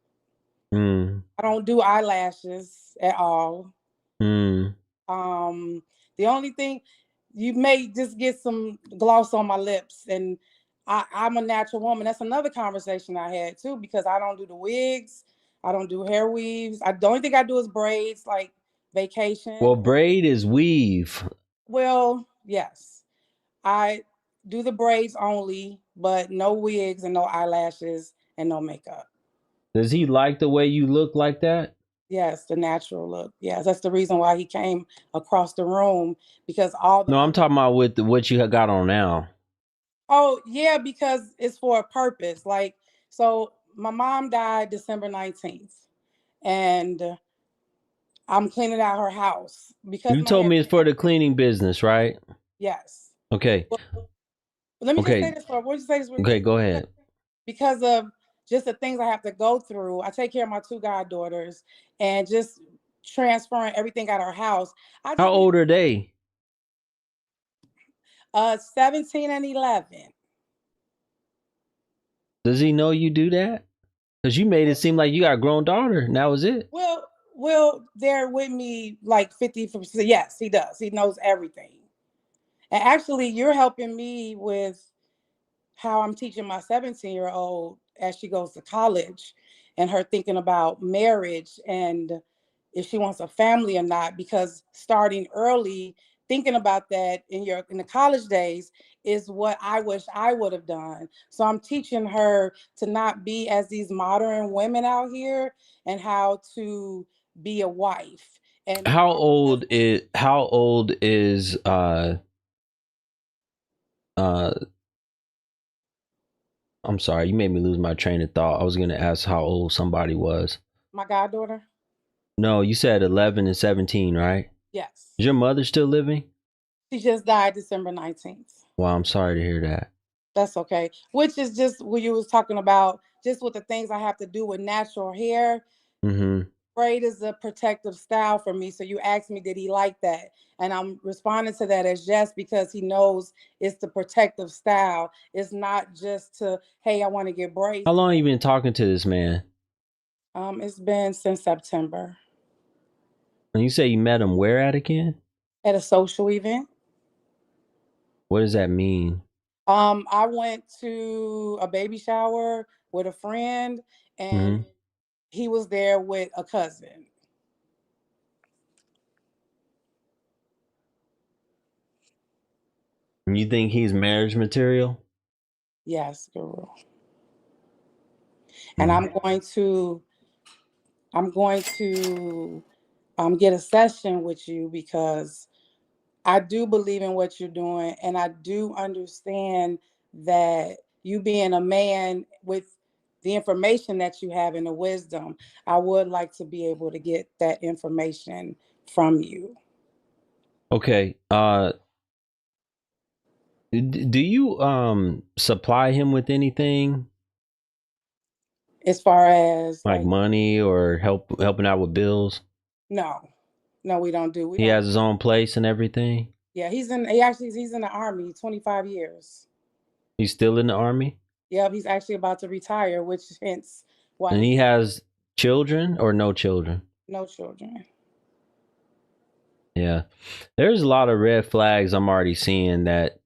Mm. I don't do eyelashes at all. Mm. The only thing you may just get some gloss on my lips, and I'm a natural woman. That's another conversation I had too, because I don't do the wigs, I don't do hair weaves. The only thing I do is braids, like vacation. Well, braid is weave. Well, yes, I do the braids only, but no wigs and no eyelashes and no makeup. Does he like the way you look like that? Yes, the natural look. Yes, that's the reason why he came across the room, because all the No, I'm other. talking about with what you got on now. Oh, yeah, because it's for a purpose. So my mom died December 19th, and I'm cleaning out her house because You told me it's for the cleaning business, right? Yes. Okay. Well, let me just say this for. What you say this? Okay, go ahead. Because of just the things I have to go through, I take care of my 2 goddaughters, and just transferring everything out of our house. How old are they? 17 and 11. Does he know you do that? Because you made it seem like you got a grown daughter, and that was it. Well, they're with me like 50%. Yes, he does. He knows everything. And actually, you're helping me with how I'm teaching my 17-year-old as she goes to college, and her thinking about marriage and if she wants a family or not, because starting early, thinking about that in the college days is what I wish I would have done. So I'm teaching her to not be as these modern women out here, and how to be a wife. And How old is I'm sorry, you made me lose my train of thought. I was gonna ask how old somebody was. my goddaughter? No, you said 11 and 17, right? Yes. Is your mother still living? She just died December 19th. Well, I'm sorry to hear that. That's okay. Which is just what you was talking about, just with the things I have to do with natural hair. Mm-hmm. Braid is a protective style for me. So you asked me, did he like that? And I'm responding to that as yes, because he knows it's the protective style. It's not just to, hey, I want to get braids. How long you been talking to this man? It's been since September. And you say you met him where at again? At a social event. What does that mean? I went to a baby shower with a friend, and he was there with a cousin. And you think he's marriage material? Yes, Guru. And I'm going to get a session with you, because I do believe in what you're doing, and I do understand that you being a man with the information that you have and the wisdom, I would like to be able to get that information from you. Okay. Do you supply him with anything? As far as like money or helping out with bills? No, we don't do. He has his own place and everything? Yeah, he's in the Army, 25 years. He's still in the Army? Yep, he's actually about to retire, which hence why. And he has children or no children? No children. Yeah. There's a lot of red flags I'm already seeing that,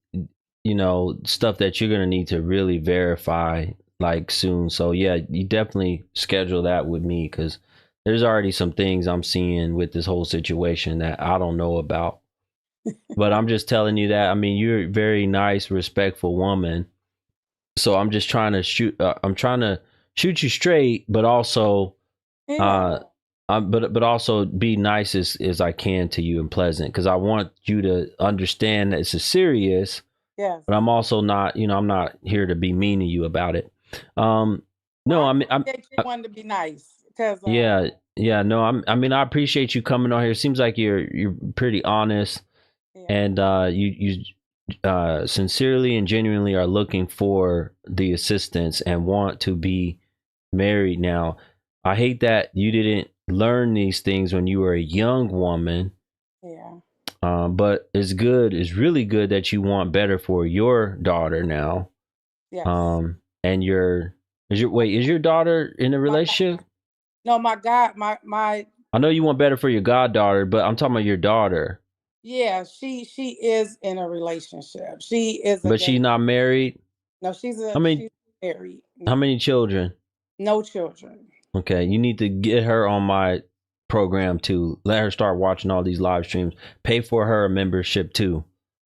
stuff that you're going to need to really verify like soon. So yeah, you definitely schedule that with me, because there's already some things I'm seeing with this whole situation that I don't know about. But I'm just telling you that, I mean, you're a very nice, respectful woman. So I'm just trying to shoot you straight, but also, but also be nice as I can to you and pleasant, because I want you to understand that this is serious. Yes. But I'm also not, I'm not here to be mean to you about it. No, I mean, I'm you wanted to be nice because yeah, no, I mean, I appreciate you coming on here. It seems like you're pretty honest, yeah. and you sincerely and genuinely are looking for the assistance and want to be married now. I hate that you didn't learn these things when you were a young woman. Yeah. But it's good. It's really good that you want better for your daughter now. Yes. And is your daughter in a relationship? No, my I know you want better for your goddaughter, but I'm talking about your daughter. yeah, she is in a relationship. She is a But she's not married. No, How she's married. how many children? No children. Okay, you need to get her on my program too. Let her start watching all these live streams. Pay for her a membership too.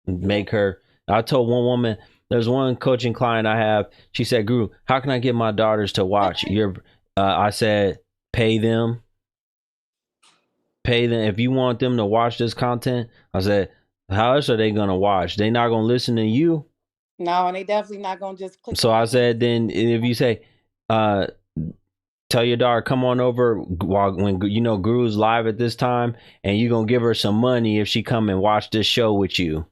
Make her. I told one woman, there's one coaching client I have. She said, "Guru, how can I get my daughters to watch your?" I said, "Pay them. Pay them if you want them to watch this content." I said, "How else are they gonna watch? They not gonna listen to you." No, and they definitely not gonna just click. So I said, then if you say, tell your daughter, come on over when Guru's live at this time, and you're gonna give her some money if she come and watch this show with you.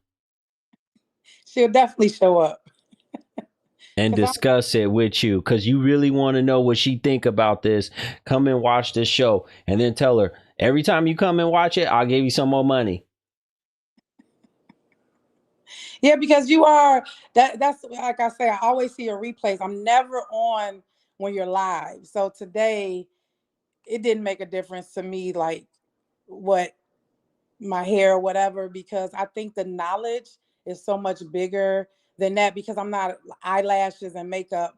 She'll definitely show up and discuss it with you, because you really want to know what she think about this. Come and watch this show, and then tell her, every time you come and watch it, I'll give you some more money. Yeah, because you are that's like I say, I always see your replays. I'm never on when you're live. So today it didn't make a difference to me, like what my hair or whatever, because I think the knowledge is so much bigger than that, because I'm not eyelashes and makeup.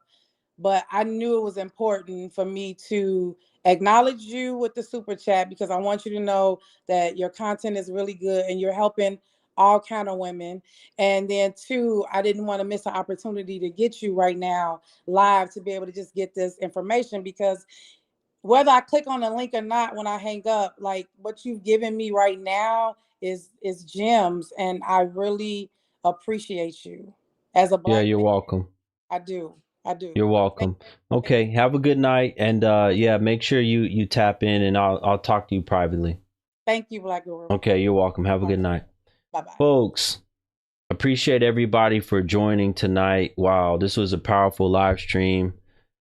But I knew it was important for me to acknowledge you with the super chat, because I want you to know that your content is really good and you're helping all kind of women. And then two, I didn't want to miss an opportunity to get you right now live to be able to just get this information, because whether I click on the link or not when I hang up, like what you've given me right now is gems, and I really appreciate you as a Black. Yeah, you're welcome. I do. You're welcome. Okay, have a good night, and yeah, make sure you tap in, and I'll talk to you privately. Thank you, Black Guru. Okay, you're welcome. Have a good night. Bye-bye. Folks, appreciate everybody for joining tonight. Wow, this was a powerful live stream.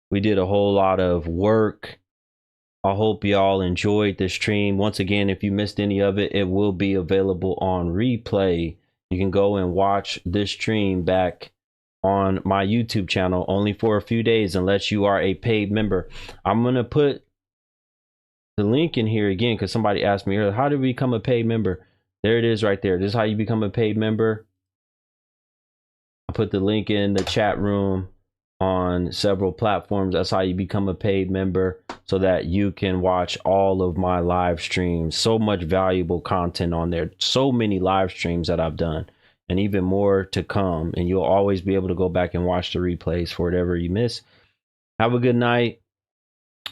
We did a whole lot of work. I hope y'all enjoyed the stream. Once again, if you missed any of it, it will be available on replay. You can go and watch this stream back on my YouTube channel only for a few days, unless you are a paid member. I'm going to put the link in here again, because somebody asked me earlier, how do we become a paid member? There it is right there. This is how you become a paid member. I put the link in the chat room on several platforms. That's how you become a paid member, so that you can watch all of my live streams. So much valuable content on there. So many live streams that I've done, and even more to come. And you'll always be able to go back and watch the replays for whatever you miss. Have a good night.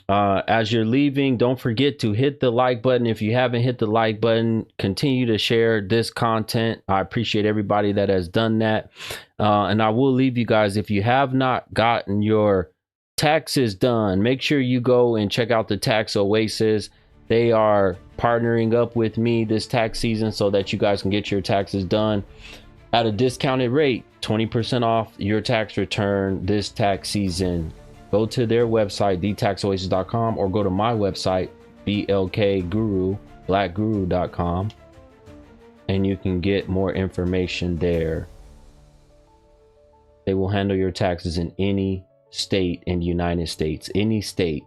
As you're leaving, don't forget to hit the like button. If you haven't hit the like button, continue to share this content. I appreciate everybody that has done that. And I will leave you guys, if you have not gotten your taxes done, make sure you go and check out the Tax Oasis. They are partnering up with me this tax season so that you guys can get your taxes done at a discounted rate, 20% off your tax return this tax season. Go to their website, thetaxoasis.com, or go to my website, BLKGURU, blackguru.com, and you can get more information there. They will handle your taxes in any state in the United States. Any state.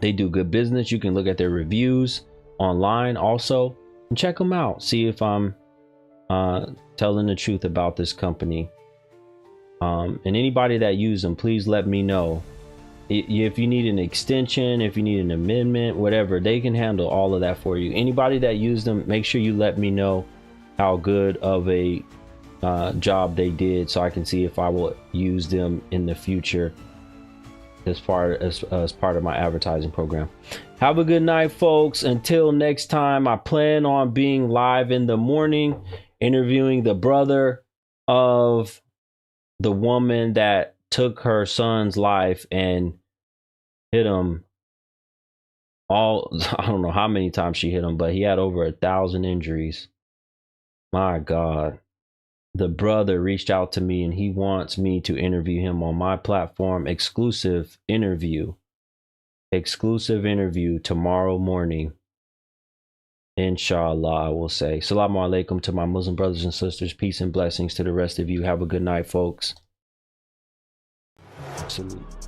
They do good business. You can look at their reviews online also and check them out. See if I'm telling the truth about this company. And anybody that use them, please let me know. If you need an extension, if you need an amendment, whatever, they can handle all of that for you. Anybody that used them, make sure you let me know how good of a job they did, so I can see if I will use them in the future. as part of my advertising program. Have a good night, folks. Until next time, I plan on being live in the morning, interviewing the brother of the woman that took her son's life and hit him all, I don't know how many times she hit him, but he had over 1,000 injuries. My God. The brother reached out to me and he wants me to interview him on my platform. Exclusive interview tomorrow morning. Inshallah, I will say. Assalamu alaikum to my Muslim brothers and sisters. Peace and blessings to the rest of you. Have a good night, folks. Salute.